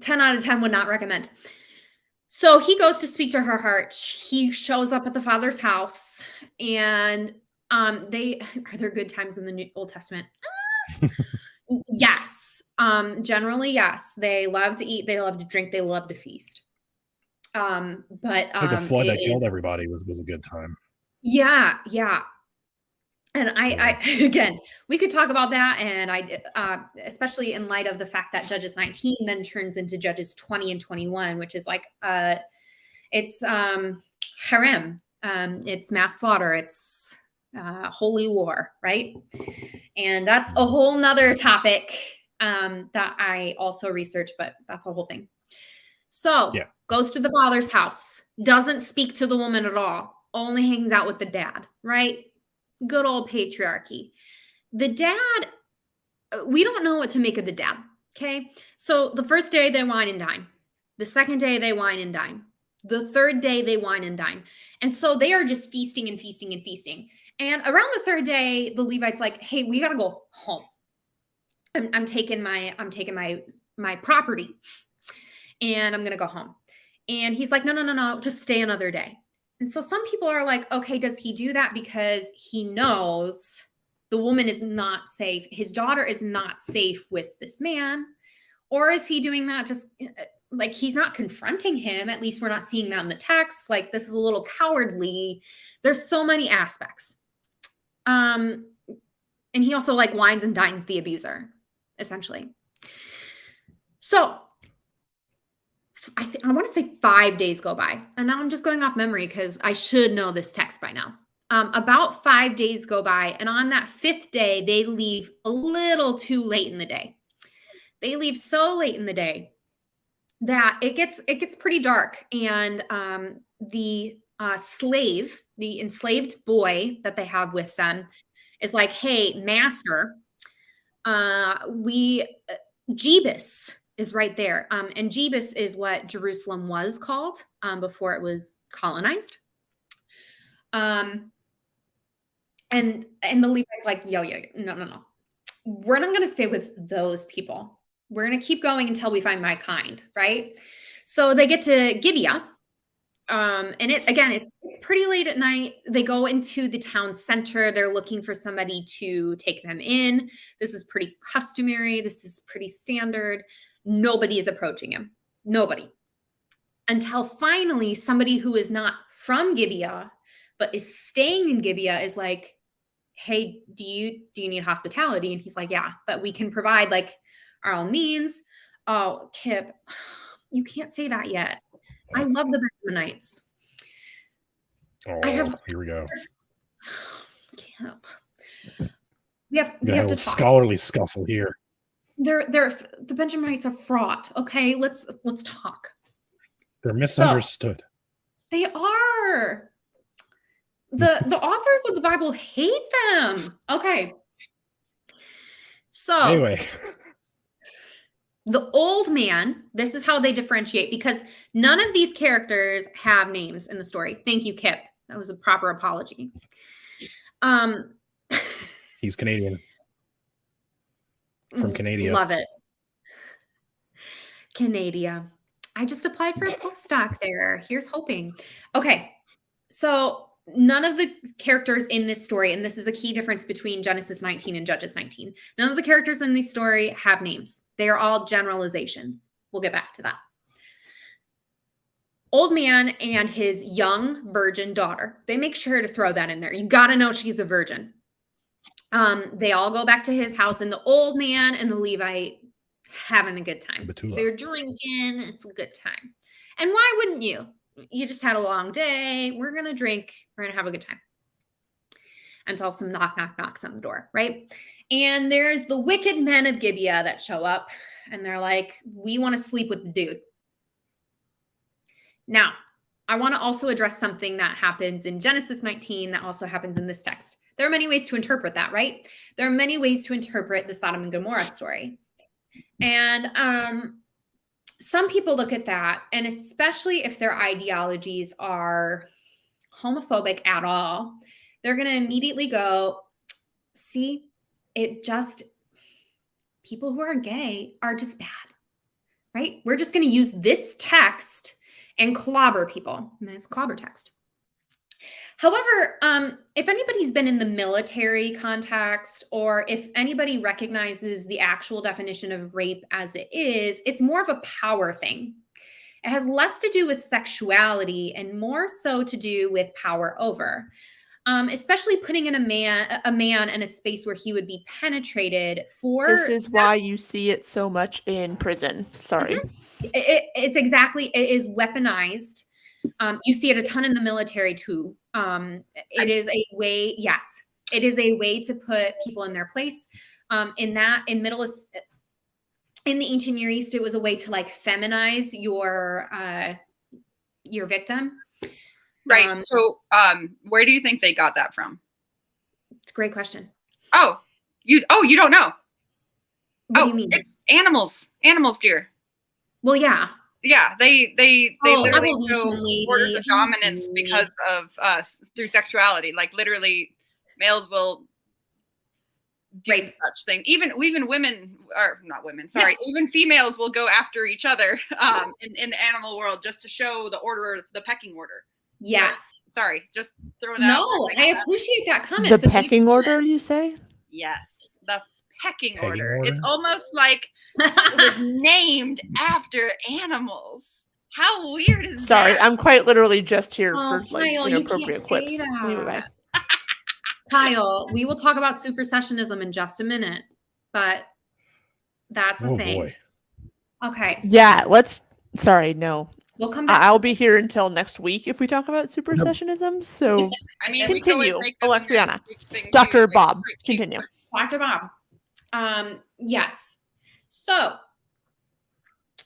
out of 10 would not recommend. So he goes to speak to her heart. He shows up at the father's house, and are there good times in the Old Testament? Yes. Generally, yes. They love to eat, they love to drink, they love to feast. But Like the flood that killed is everybody was a good time. yeah. And Yeah. again, we could talk about that, and I did, especially in light of the fact that Judges 19 then turns into Judges 20 and 21, which is like it's harem, it's mass slaughter, it's holy war, right? And that's a whole nother topic that I also researched, but that's a whole thing. So Yeah. goes to the father's house, doesn't speak to the woman at all, only hangs out with the dad, right? Good old patriarchy. The dad, we don't know what to make of the dad. Okay. So the first day they wine and dine. The second day they wine and dine. The third day they wine and dine. And so they are just feasting and feasting and feasting. And around the third day, the Levite's like, hey, we got to go home. I'm taking my property, and I'm going to go home. And he's like, no, just stay another day. And so some people are like, okay, does he do that because he knows the woman is not safe? His daughter is not safe with this man. Or is he doing that just like he's not confronting him? At least we're not seeing that in the text. Like, this is a little cowardly. There's so many aspects. And he also like wines and dines the abuser, essentially. So I want to say 5 days go by. And now I'm just going off memory because I should know this text by now. About 5 days go by. And on that 5th day, they leave a little too late in the day. They leave so late in the day that it gets pretty dark. And the enslaved boy that they have with them is like, hey, master, Jebus is right there. And Jebus is what Jerusalem was called before it was colonized. And the Levite's like, no. We're not going to stay with those people. We're going to keep going until we find my kind, right? So they get to Gibeah. And it's pretty late at night. They go into the town center. They're looking for somebody to take them in. This is pretty customary. This is pretty standard. Nobody is approaching him. Nobody. Until finally somebody who is not from Gibeah, but is staying in Gibeah is like, hey, do you need hospitality? And he's like, yeah, but we can provide like our own means. Oh, Kip, you can't say that yet. I love the Benjaminites. Oh, here we go. Kip. We have to talk. Scholarly scuffle here. The Benjaminites are fraught. Okay, let's talk. They're misunderstood. So, they are. The authors of the Bible hate them. Okay. So anyway, the old man, this is how they differentiate, because none of these characters have names in the story. Thank you, Kip. That was a proper apology. He's Canadian. From Canada. Love it. Canada. I just applied for a postdoc there. Here's hoping. Okay. So none of the characters in this story, and this is a key difference between Genesis 19 and Judges 19, none of the characters in this story have names. They are all generalizations. We'll get back to that. Old man and his young virgin daughter. They make sure to throw that in there. You got to know she's a virgin. They all go back to his house, and the old man and the Levite having a good time. They're drinking. It's a good time. And why wouldn't you? You just had a long day. We're going to drink. We're going to have a good time. until some knock, knock, knocks on the door, right? And there's the wicked men of Gibeah that show up, and they're like, we want to sleep with the dude. Now, I want to also address something that happens in Genesis 19 that also happens in this text. There are many ways to interpret that, right? There are many ways to interpret the Sodom and Gomorrah story. And some people look at that, and especially if their ideologies are homophobic at all, they're going to immediately go, see, people who are gay are just bad, right? We're just going to use this text and clobber people. And it's clobber text. However, if anybody's been in the military context, or if anybody recognizes the actual definition of rape as it is, it's more of a power thing. It has less to do with sexuality and more so to do with power over, especially putting in a man in a space where he would be penetrated for. This is why you see it so much in prison. Sorry. Mm-hmm. It is weaponized. You see it a ton in the military too. It is a way, yes, it is a way to put people in their place. In the ancient Near East, it was a way to like feminize your victim. Right. So, where do you think they got that from? It's a great question. You don't know. What do you mean? It's animals, dear. Well, yeah. Yeah, they literally show lady. orders of dominance because of through sexuality. Like literally, males will do such thing. Even women, or not women, sorry, yes. Even females will go after each other in the animal world just to show the order, the pecking order. Yes. Sorry, just throwing that out. No, I appreciate that comment. The pecking order, you say? Yes, the pecking order. It's almost like it was named after animals. How weird is that? Sorry, I'm quite literally just here for like Kyle, inappropriate clips. Anyway. Kyle, we will talk about supersessionism in just a minute, but that's the thing. Boy. Okay. Yeah, no. We'll come back. I'll be here until next week if we talk about supersessionism. So continue, Alexiana. Dr. Bob, continue. Dr. Bob. Yes. So,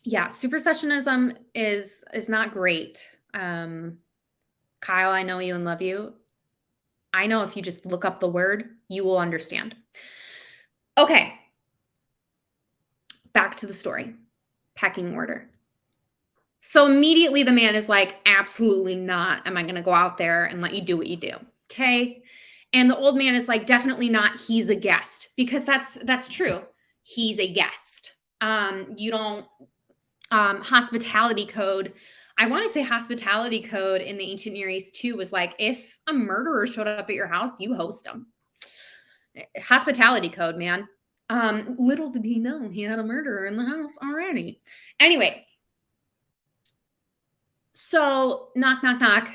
yeah, supersessionism is not great. Kyle, I know you and love you. I know if you just look up the word, you will understand. Okay. Back to the story. Pecking order. So immediately the man is like, absolutely not. Am I going to go out there and let you do what you do? Okay. And the old man is like, definitely not. He's a guest, because that's true. He's a guest. You don't, hospitality code. I want to say hospitality code in the ancient Near East too was like, if a murderer showed up at your house, you host him. Hospitality code, man. Little did he know he had a murderer in the house already. Anyway. So knock, knock, knock.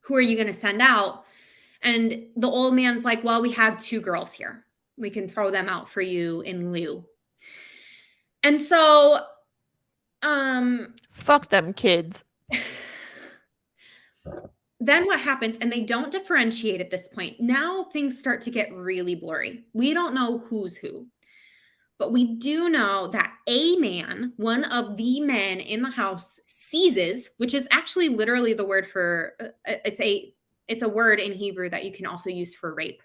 Who are you going to send out? And the old man's like, well, we have 2 girls here. We can throw them out for you in lieu. And so, fuck them kids. Then what happens, and they don't differentiate at this point. Now things start to get really blurry. We don't know who's who. But we do know that a man, one of the men in the house, seizes, which is actually literally the word for, it's a word in Hebrew that you can also use for rape.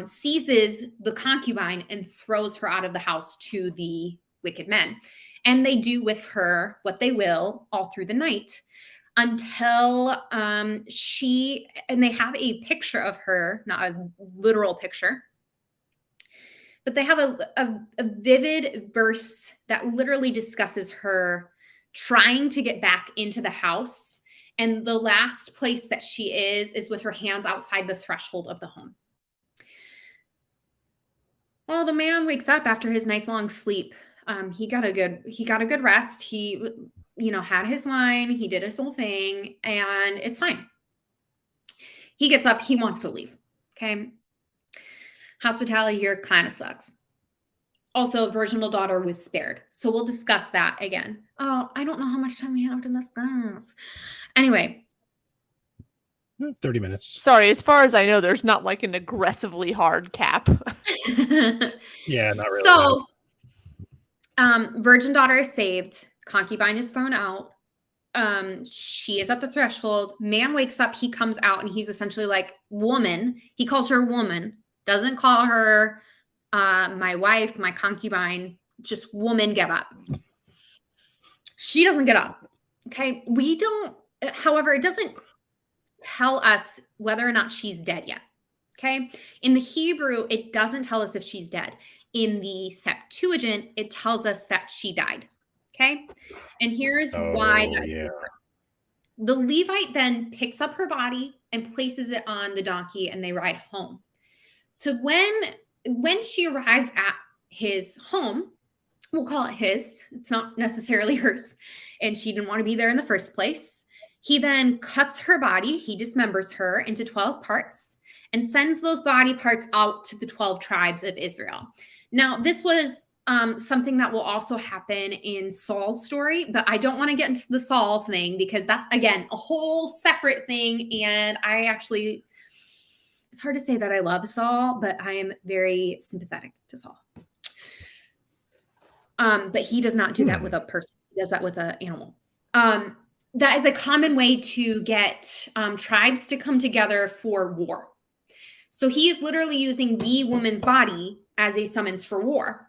Seizes the concubine and throws her out of the house to the wicked men. And they do with her what they will all through the night until and they have a picture of her, not a literal picture, but they have a vivid verse that literally discusses her trying to get back into the house. And the last place that she is with her hands outside the threshold of the home. Well, the man wakes up after his nice long sleep. He got a good rest. He, had his wine. He did his whole thing, and it's fine. He gets up. He wants to leave. Okay. Hospitality here kind of sucks. Also, virginal daughter was spared. So we'll discuss that again. Oh, I don't know how much time we have to discuss. Anyway. 30 minutes. Sorry, as far as I know, there's not like an aggressively hard cap. Yeah, not really. So, virgin daughter is saved. Concubine is thrown out. She is at the threshold. Man wakes up. He comes out and he's essentially like, woman. He calls her woman. Doesn't call her my wife, my concubine. Just woman, get up. She doesn't get up. Okay. We don't, however, it doesn't tell us whether or not she's dead yet. Okay. In the Hebrew, it doesn't tell us if she's dead. In the Septuagint, it tells us that she died. Okay. And here's why that's important. The Levite then picks up her body and places it on the donkey and they ride home. So when she arrives at his home, we'll call it his, it's not necessarily hers, and she didn't want to be there in the first place. He then cuts her body, he dismembers her into 12 parts and sends those body parts out to the 12 tribes of Israel. Now, this was something that will also happen in Saul's story, but I don't want to get into the Saul thing because that's, again, a whole separate thing. And it's hard to say that I love Saul, but I am very sympathetic to Saul. But he does not do that with a person. He does that with an animal. That is a common way to get tribes to come together for war. So he is literally using the woman's body as a summons for war.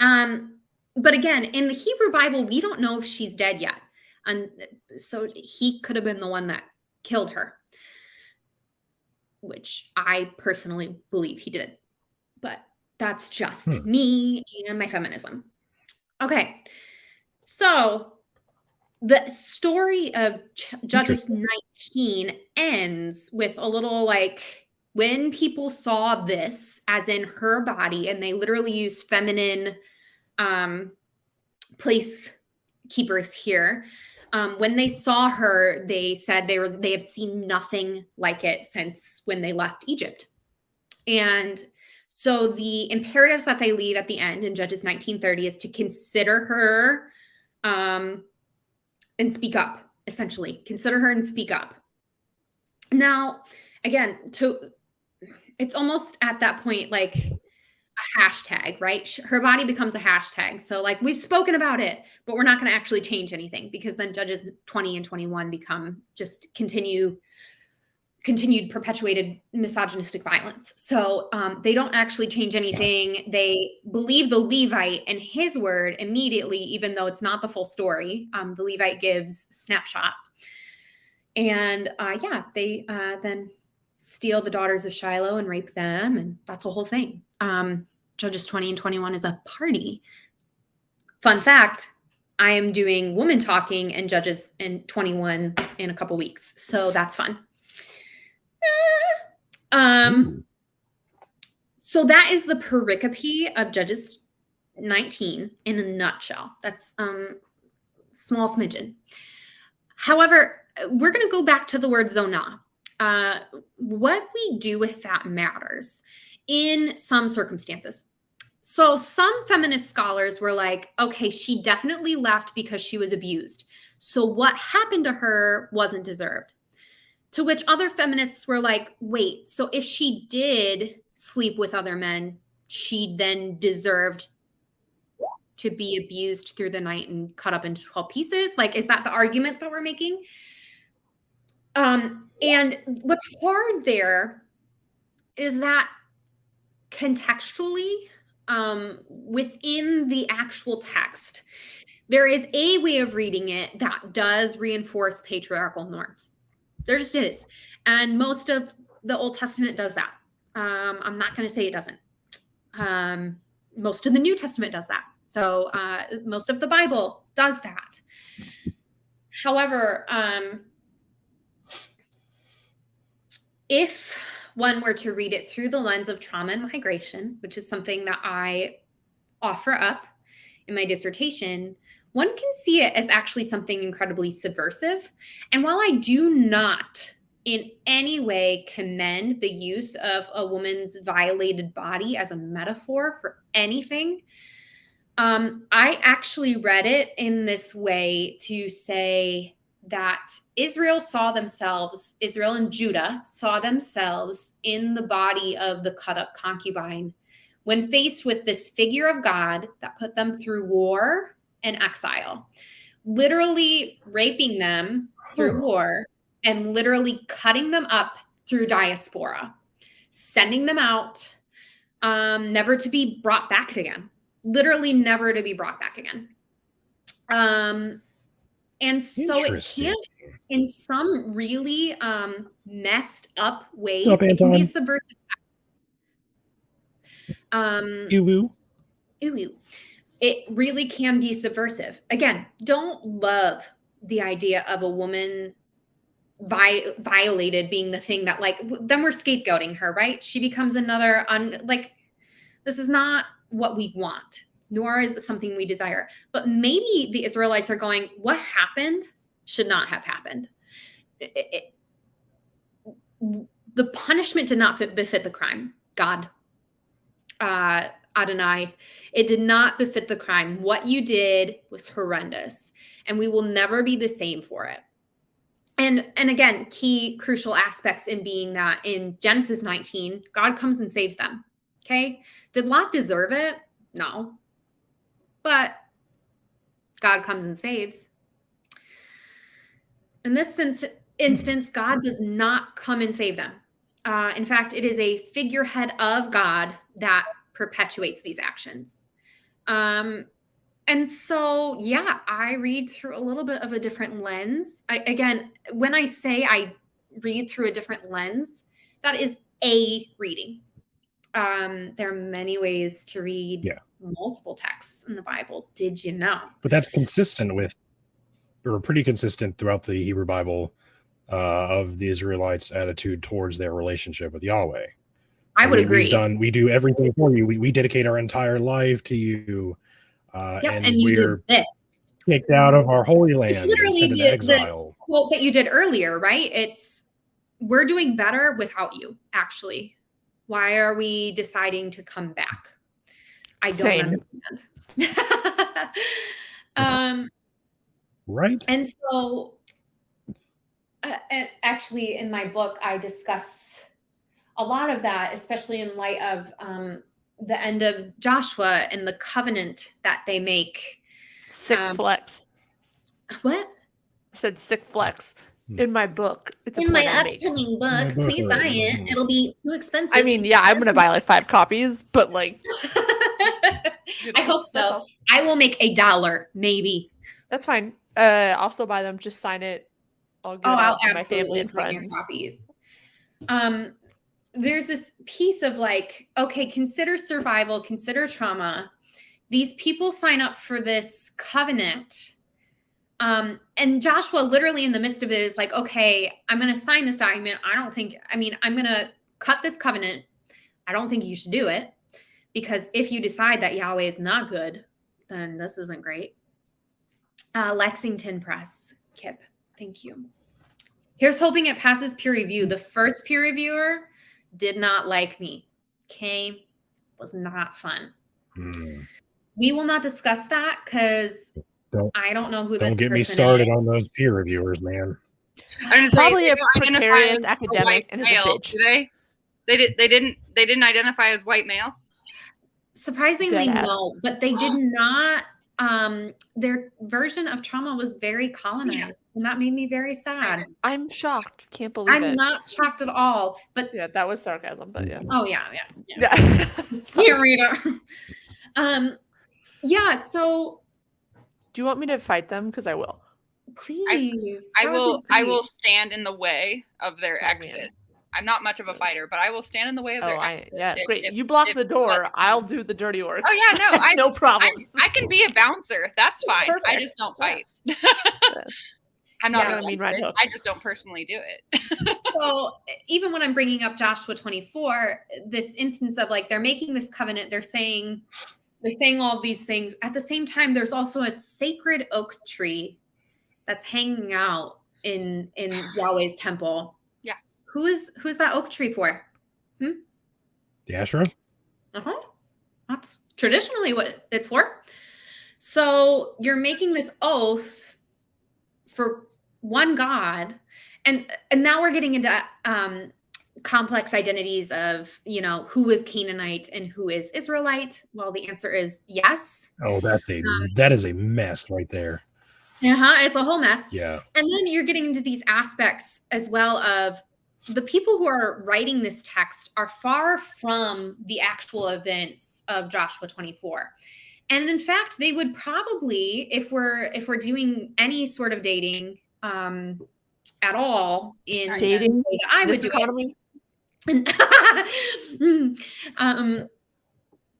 But again, in the Hebrew Bible, we don't know if she's dead yet. And so he could have been the one that killed her, which I personally believe he did. But that's just me and my feminism. Okay. So the story of Judges 19 ends with a little like, when people saw this as in her body, and they literally used feminine place keepers here. When they saw her, they said they have seen nothing like it since when they left Egypt. And so the imperatives that they leave at the end in Judges 19:30 is to consider her and speak up, essentially. Consider her and speak up. Now, again, it's almost at that point like a hashtag, right? Her body becomes a hashtag. So like we've spoken about it, but we're not going to actually change anything because then Judges 20 and 21 become just continued perpetuated misogynistic violence. So they don't actually change anything. They believe the Levite and his word immediately, even though it's not the full story. The Levite gives a snapshot. And they then steal the daughters of Shiloh and rape them. And that's the whole thing. Judges 20 and 21 is a party. Fun fact, I am doing woman talking in Judges in 21 in a couple weeks. So that's fun. So that is the pericope of Judges 19 in a nutshell. That's small smidgen. However, we're going to go back to the word zonah. What we do with that matters in some circumstances. So some feminist scholars were like, okay, she definitely left because she was abused. So what happened to her wasn't deserved. To which other feminists were like, wait, so if she did sleep with other men, she then deserved to be abused through the night and cut up into 12 pieces? Like, is that the argument that we're making? And what's hard there is that contextually, within the actual text, there is a way of reading it that does reinforce patriarchal norms. There just is. And most of the Old Testament does that. I'm not going to say it doesn't. Most of the New Testament does that. So most of the Bible does that. However, if one were to read it through the lens of trauma and migration, which is something that I offer up in my dissertation, one can see it as actually something incredibly subversive. And while I do not in any way commend the use of a woman's violated body as a metaphor for anything, I actually read it in this way to say that Israel and Judah saw themselves in the body of the cut up concubine when faced with this figure of God that put them through war and exile, literally raping them through war and literally cutting them up through diaspora, sending them out, never to be brought back again, literally never to be brought back again. And so it can, in some really messed up ways, it can be a subversive act. It really can be subversive. Again, don't love the idea of a woman violated being the thing that, like, then we're scapegoating her, right? She becomes another, this is not what we want, nor is it something we desire. But maybe the Israelites are going, what happened should not have happened. The punishment did not befit the crime. God, Adonai, it did not befit the crime. What you did was horrendous, and we will never be the same for it. And again, key crucial aspects in being that in Genesis 19, God comes and saves them. Okay. Did Lot deserve it? No. But God comes and saves. In this instance, God does not come and save them. In fact, it is a figurehead of God that perpetuates these actions. And so, yeah, I read through a little bit of a different lens. Again, when I say I read through a different lens, that is a reading. There are many ways to read multiple texts in the Bible. Did you know? But that's consistent with, or pretty consistent throughout the Hebrew Bible, of the Israelites' attitude towards their relationship with Yahweh. I would agree. We do everything for you. We dedicate our entire life to you. And we're kicked out of our holy land. It's literally the quote that you did earlier, right? It's, we're doing better without you, actually. Why are we deciding to come back? I don't understand. Right. And so, and actually, in my book, I discuss a lot of that, especially in light of the end of Joshua and the covenant that they make. Sick flex. What? I said sick flex. In my book. It's in my upcoming book. Please buy it. It'll be too expensive. I mean, yeah, I'm going to buy like 5 copies, but like. I hope so. I will make $1, maybe. That's fine. I'll still buy them. Just sign it. I'll give it out to my family and friends. Copies. There's this piece of like, okay, consider survival, consider trauma. These people sign up for this covenant. And Joshua literally in the midst of it is like, okay, I'm going to sign this document. I'm going to cut this covenant. I don't think you should do it, because if you decide that Yahweh is not good, then this isn't great. Lexington Press, Kip. Thank you. Here's hoping it passes peer review. The first peer reviewer did not like me. Okay. Was not fun. We will not discuss that because I don't know who this Don't get me started on those peer reviewers, man. Probably a precarious academic and a bitch. Do they? They didn't identify as white male. Surprisingly, no, but they did not. Their version of trauma was very colonized, and that made me very sad. I'm shocked. Can't believe it. I'm not shocked at all. But yeah, that was sarcasm. But yeah. Oh yeah. Dear reader. Yeah. So. Do you want me to fight them? Because I will. Please. I will stand in the way of their exit. I'm not much of a fighter, but I will stand in the way of their exit. Yeah, great. You block the door. I'll do the dirty work. Oh yeah, no, no problem. I can be a bouncer. That's fine. Perfect. I just don't fight. Yeah. I'm not gonna mean right hook. I just don't personally do it. So even when I'm bringing up Joshua 24, this instance of like they're making this covenant, they're saying all of these things. At the same time, there's also a sacred oak tree that's hanging out in Yahweh's temple. Yeah. Who's that oak tree for? The Asherah? Uh-huh. That's traditionally what it's for. So you're making this oath for one God, and now we're getting into complex identities of, you know, who is Canaanite and who is Israelite. Well, the answer is yes. Oh, that is a mess right there. It's a whole mess. Yeah. And then you're getting into these aspects as well of the people who are writing this text are far from the actual events of Joshua 24. And in fact, they would probably, if we're doing any sort of dating at all in Dating the way that I would this do economy. it,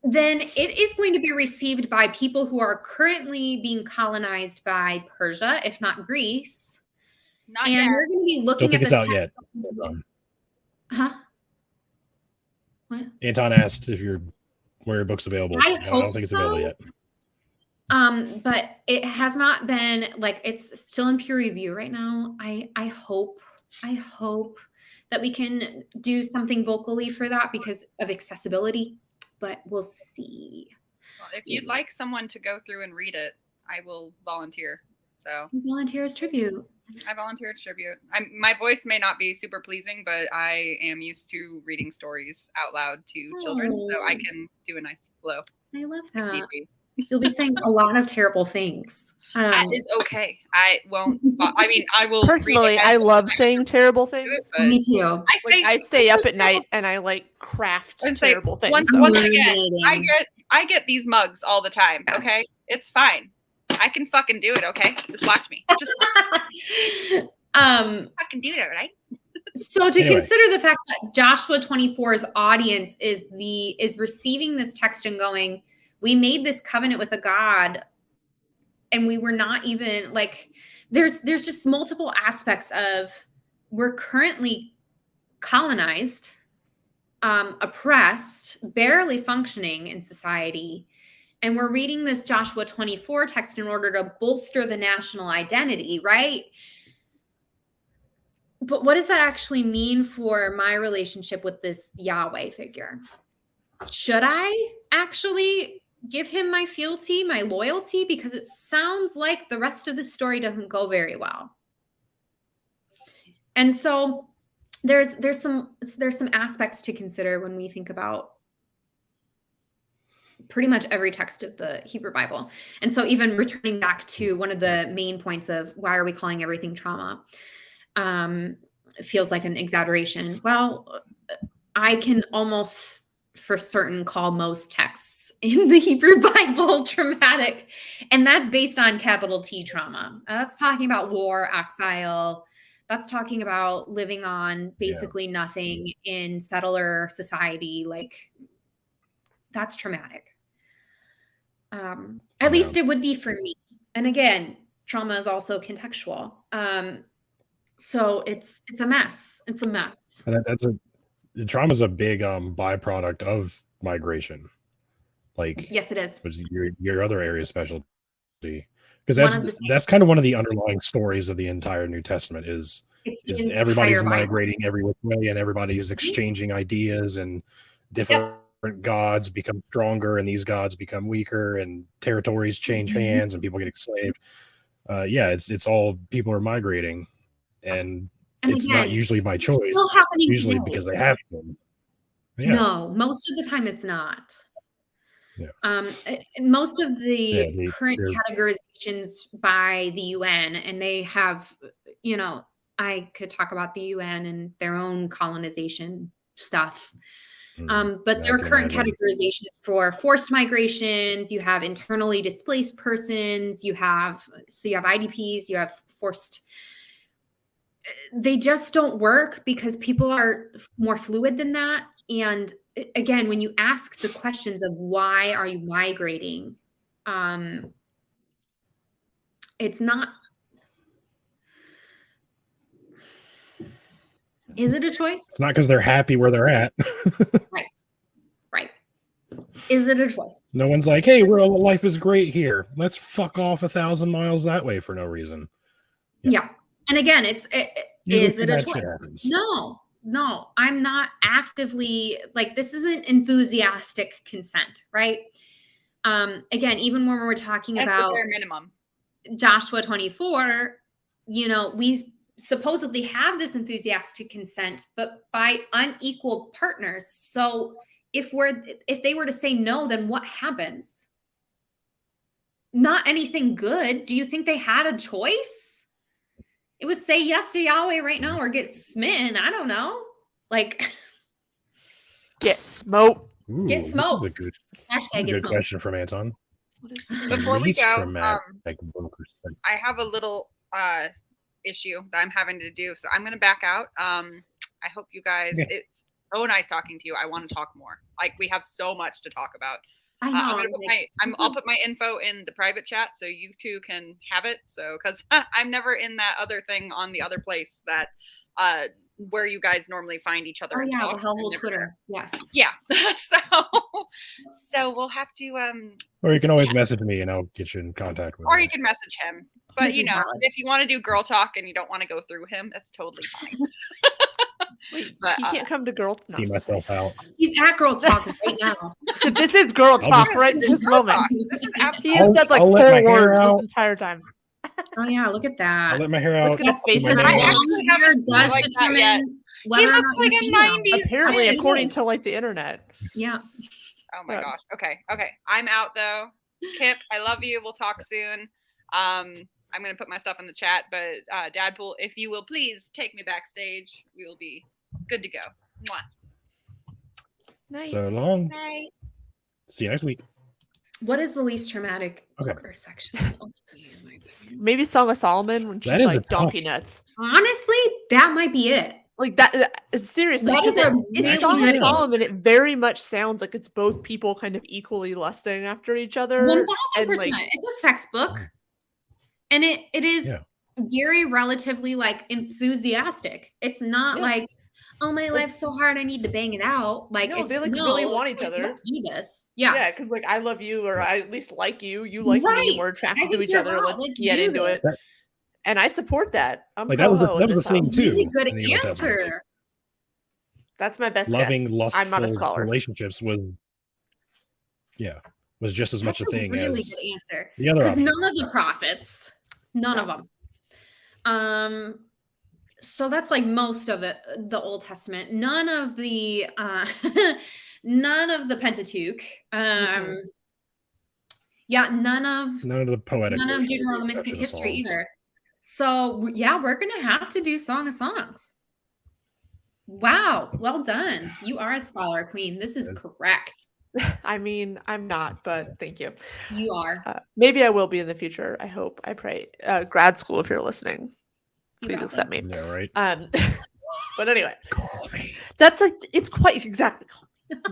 then it is going to be received by people who are currently being colonized by Persia, if not Greece. Not and yet. we're going to be Don't looking think at it's this out yet. Huh? What? Anton asked if where your book's available. I don't hope think it's so. available yet. But it has not been, like, it's still in peer review right now. I hope that we can do something vocally for that because of accessibility, but we'll see. Well, if you'd like someone to go through and read it, I will volunteer. So Volunteer as tribute. I volunteer as tribute. My voice may not be super pleasing, but I am used to reading stories out loud to children, so I can do a nice flow. I love if need that. be. You'll be saying a lot of terrible things. That is okay. I won't. I mean, I will. Personally, I love saying terrible things. Me too. I stay up at night and I like craft terrible things. Once again, I get these mugs all the time. Yes. Okay, it's fine. I can fucking do it. Okay, just watch me. Just fucking do it, right? So to consider the fact that Joshua 24's audience is receiving this text and going, we made this covenant with a God, and we were not even like, there's just multiple aspects of, we're currently colonized, oppressed, barely functioning in society. And we're reading this Joshua 24 text in order to bolster the national identity, right? But what does that actually mean for my relationship with this Yahweh figure? Should I actually give him my fealty, my loyalty? Because it sounds like the rest of the story doesn't go very well. And so there's some aspects to consider when we think about pretty much every text of the Hebrew Bible. And so even returning back to one of the main points of why are we calling everything trauma? It feels like an exaggeration. Well, I can almost for certain call most texts in the Hebrew Bible traumatic. And that's based on capital T trauma. That's talking about war, exile. That's talking about living on basically nothing in settler society. Like, that's traumatic. At least it would be for me. And again, trauma is also contextual. So it's a mess. It's a mess. And trauma is a big byproduct of migration. Like, yes, it is. Which is your other area of specialty, because that's kind of one of the underlying stories of the entire New Testament is everybody's migrating every which way, and everybody's exchanging ideas, and different gods become stronger, and these gods become weaker, and territories change hands, and people get enslaved. It's all people are migrating, and it's again, not usually by choice. It's usually today. Because they have to. Yeah. No, most of the time it's not. Yeah. Most of the current categorizations by the UN, and they have, I could talk about the UN and their own colonization stuff. But there are current categorizations for forced migrations. You have internally displaced persons. You have IDPs. You have forced. They just don't work because people are more fluid than that. And again, when you ask the questions of why are you migrating, it's not. Is it a choice? It's not because they're happy where they're at. Right. Is it a choice? No one's like, hey, life is great here. Let's fuck off 1,000 miles that way for no reason. Yeah. And again, is it a choice? No, I'm not actively, like, this isn't enthusiastic consent, right? Again, even when we're talking about the bare minimum. Joshua 24, we supposedly have this enthusiastic consent, but by unequal partners. So if they were to say no, then what happens? Not anything good. Do you think they had a choice? It was say yes to Yahweh right now or get smitten. I don't know. Like, get smoked. Ooh, Get smoked. This is a good, hashtag get good smoked. question from Anton. Before we Least go, traumatic broker sex. I have a little issue that I'm having to do, so I'm going to back out. I hope you guys. Yeah. It's so nice talking to you. I want to talk more. Like, we have so much to talk about. I know. I'm gonna put I'll put my info in the private chat so you two can have it. So, because I'm never in that other thing on the other place that where you guys normally find each other. Oh and yeah, talk. the whole I'm never Twitter. there. Yes. Yeah. So we'll have to Or you can always message me and I'll get you in contact with or him. you can message him. But This is valid. if you want to do girl talk and you don't want to go through him, that's totally fine. Wait, But, he can't come to girl. No. See myself out. He's at Girl Talk right now. This is girl talk just- right this Girl moment. talk. This is He absolutely has said like I'll let 4 my hair words out. this entire time. Oh yeah, look at I'll that. let my hair Let's out. get his face my in name I on it. actually haven't does like that yet. determine whether He or looks not like you're a female. 90s. Apparently, Yeah, he according is. to like the internet. Yeah. Oh my Yeah. gosh. Okay. I'm out though. Kip, I love you. We'll talk soon. I'm gonna put my stuff in the chat, but Dadpool, if you will please take me backstage, we will be good to go. Mwah. Nice. So long. Right. See you next week. What is the least traumatic Okay. poker section? Oh, my goodness. Maybe Song of Solomon when she's That is a like donkey tough- nuts. Honestly, that might be it. Like that seriously, That is 'cause a it's really Song of good- Solomon. It very much sounds like it's both people kind of equally lusting after each other. 1000%. like- It's a sex book. And it is Yeah. very relatively like enthusiastic. It's not Yeah. like, oh, my life's so hard, I need to bang it out. Like, No, it's they, like, no, really it's want each like, other. Let's do this. Yeah, Yes. because like I love you, or I at least like you. You like me. Right. We're I attracted to think each you're other. hot. Let's Let's get do into this. it. And I support that. I'm Like, that was pro-ho the in this thing, house. too. Really good in the Old Testament. answer. That's my best Loving, guess. I'm not a lustful scholar. relationships was just as much That's a thing really as good answer. the other Because option. none of the prophets, none of them. So that's like most of it, the Old Testament. None of the none of the Pentateuch. Yeah, none of the poetic. none of version, with the Deuteronomistic exception of history Psalms. either. So yeah, we're gonna have to do Song of Songs. Wow, well done. You are a scholar, Queen. This is correct. I mean, I'm not, but thank you. You are. Maybe I will be in the future. I hope. I pray. Grad school, if you're listening, You please got accept this. me. Yeah, right. But anyway, Call me. that's like it's quite exactly.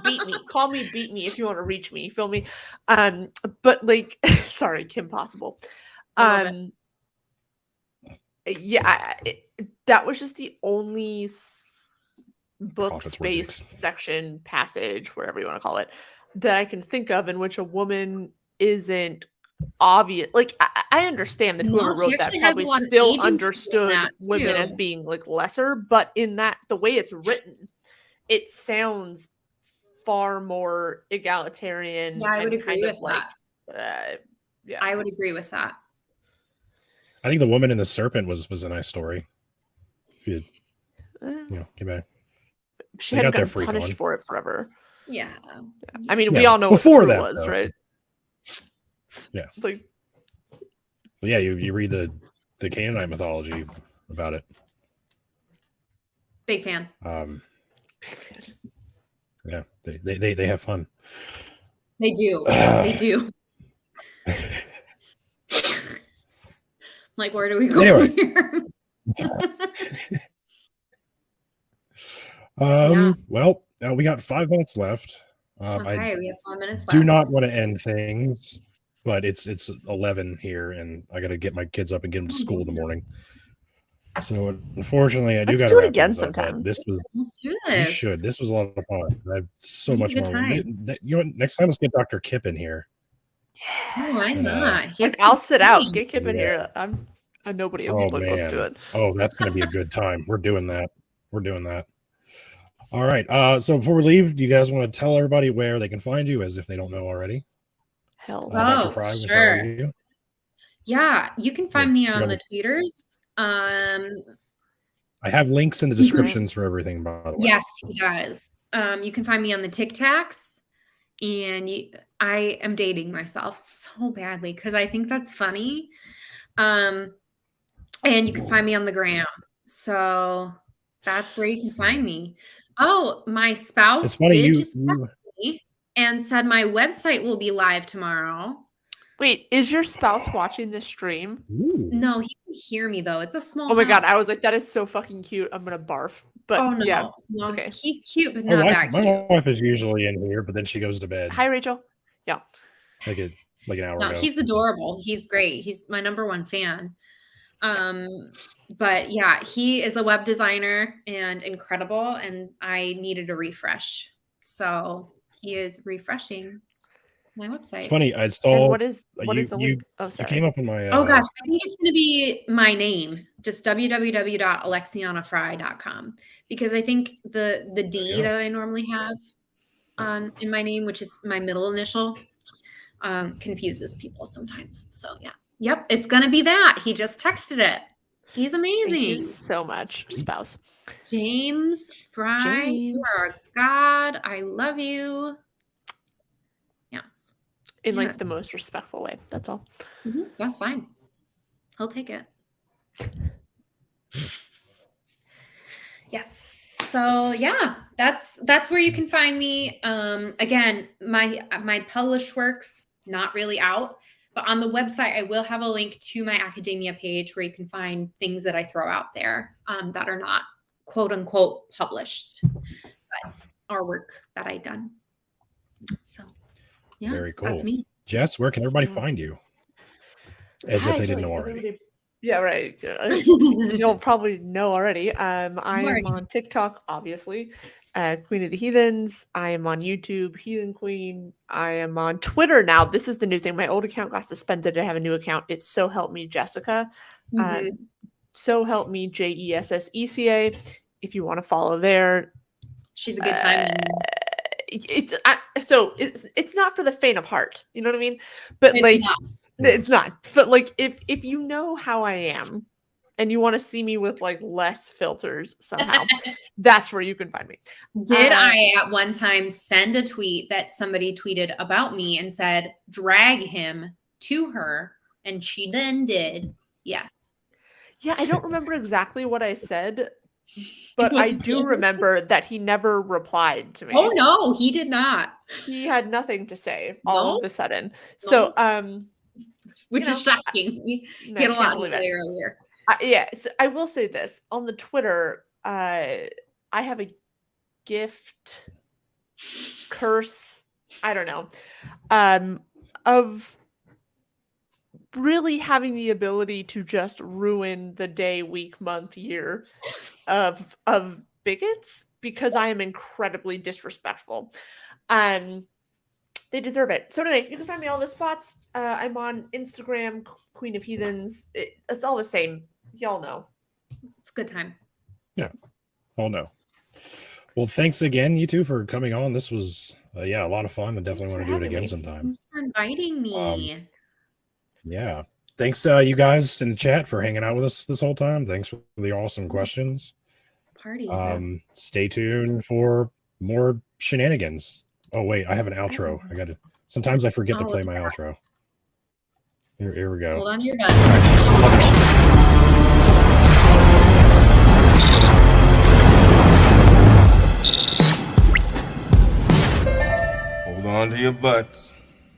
Beat me, call me, beat me if you want to reach me. You feel me? But like, sorry, Kim Possible. I love Yeah, that was just the only book Prophets were space dicks. section passage, wherever you want to call it, that I can think of in which a woman isn't obvious. Like I understand that No, whoever she wrote that actually has probably a lot of still agency in understood that, women as too. being like lesser, but in that the way it's written, it sounds far more egalitarian. Yeah, I would and agree kind of with like, that. yeah, I would agree with that. I think the woman and the serpent was a nice story. If you Eh, get back. she they hadn't got their gotten freak punished on. for it forever. Yeah. I mean, we Yeah, all know what the before fruit that, was, though. right? Yeah. Like, But yeah, you read the Canaanite mythology about it. Big fan. Yeah, they have fun. They do. They do. Like, where do we go Anyway. from here? Well, we got 5 minutes left. I Okay, we have 5 minutes left. do not want to end things, but it's 11 here, and I got to get my kids up and get them to school in the morning. So unfortunately, I do Let's got do to it wrap again things up, but sometime. This was Let's do we this. should. This was a lot of fun. I have so We much had a more. good time. You know, what? Next time let's get Dr. Kip in here. Oh, why And, not? He like, has I'll some sit out. tea. Get Kip in Yeah. here. I'm a nobody. Oh, Like, let's man. do it. Oh, that's going to be a good time. We're doing that. We're doing that. All right. So before we leave, do you guys want to tell everybody where they can find you, as if they don't know already? Hell. Wow. Dr. Fry, we'll start sure. with you. Yeah, you can find me on yeah. the tweeters I have links in the descriptions for everything, by the way. Yes, he does. You can find me on the TikToks, and I am dating myself so badly because I think that's funny. And you can find me on the gram. So that's where you can find me. Oh, my spouse did just text me and said my website will be live tomorrow. Wait, is your spouse watching this stream? Ooh. No, he can hear me though. It's a small Oh my god, house. I was like, that is so fucking cute. I'm gonna barf. But Oh no, yeah. no, Okay. he's cute, but not that cute. My wife is usually in here, but then she goes to bed. Hi, Rachel. Yeah. Like an hour No, ago. he's adorable. He's great. He's my #1 fan. But yeah, he is a web designer and incredible, and I needed a refresh. So he is refreshing my website. It's funny. I saw. And what is the link? Oh, You sorry. came up in my. Oh gosh, I think it's going to be my name, just www.alexianafry.com, because I think the D that I normally have in my name, which is my middle initial, confuses people sometimes. So yeah, yep, it's going to be that. He just texted it. He's amazing. Thank you so much, spouse. James Fry, you are a god. I love you. Yes. In like the most respectful way. That's all. That's fine. He'll take it. Yes. So yeah, that's where you can find me. Again, my published works not really out, but on the website I will have a link to my academia page where you can find things that I throw out there that are not quote unquote published, but are work that I've done. So yeah, very cool. That's me. Jess, where can everybody find you? As if they didn't know already. Yeah, right. You'll probably know already. I am on TikTok, obviously. Queen of the Heathens. I am on YouTube, Heathen Queen. I am on Twitter now. This is the new thing. My old account got suspended. I have a new account. It's So Help Me Jessica. So Help Me JESSECA. If you want to follow there. She's a good time. It's not for the faint of heart. You know what I mean? But it's not. But like if you know how I am and you want to see me with like less filters somehow, that's where you can find me. Did I at one time send a tweet that somebody tweeted about me and said, drag him to her? And she then did. Yes. Yeah, I don't remember exactly what I said, but I do remember that he never replied to me. Oh no, he did not. He had nothing to say all of a sudden. So which is shocking. He had a lot to say earlier. Yeah, so I will say this. On the Twitter, I have a gift curse, I don't know, of really having the ability to just ruin the day, week, month, year of bigots because I am incredibly disrespectful. They deserve it. So anyway, you can find me all the spots. I'm on Instagram, Queen of Heathens. It's all the same. Y'all know. It's a good time. Yeah. All know. Well, thanks again, you two, for coming on. This was, a lot of fun. I definitely want to do it again sometime. Thanks for inviting me. Yeah. Thanks, you guys in the chat for hanging out with us this whole time. Thanks for the awesome questions. Party. Stay tuned for more shenanigans. Oh, wait, I have an outro. Sometimes I forget to play my outro. Here we go. Hold on, you're done. Hold on to your butts.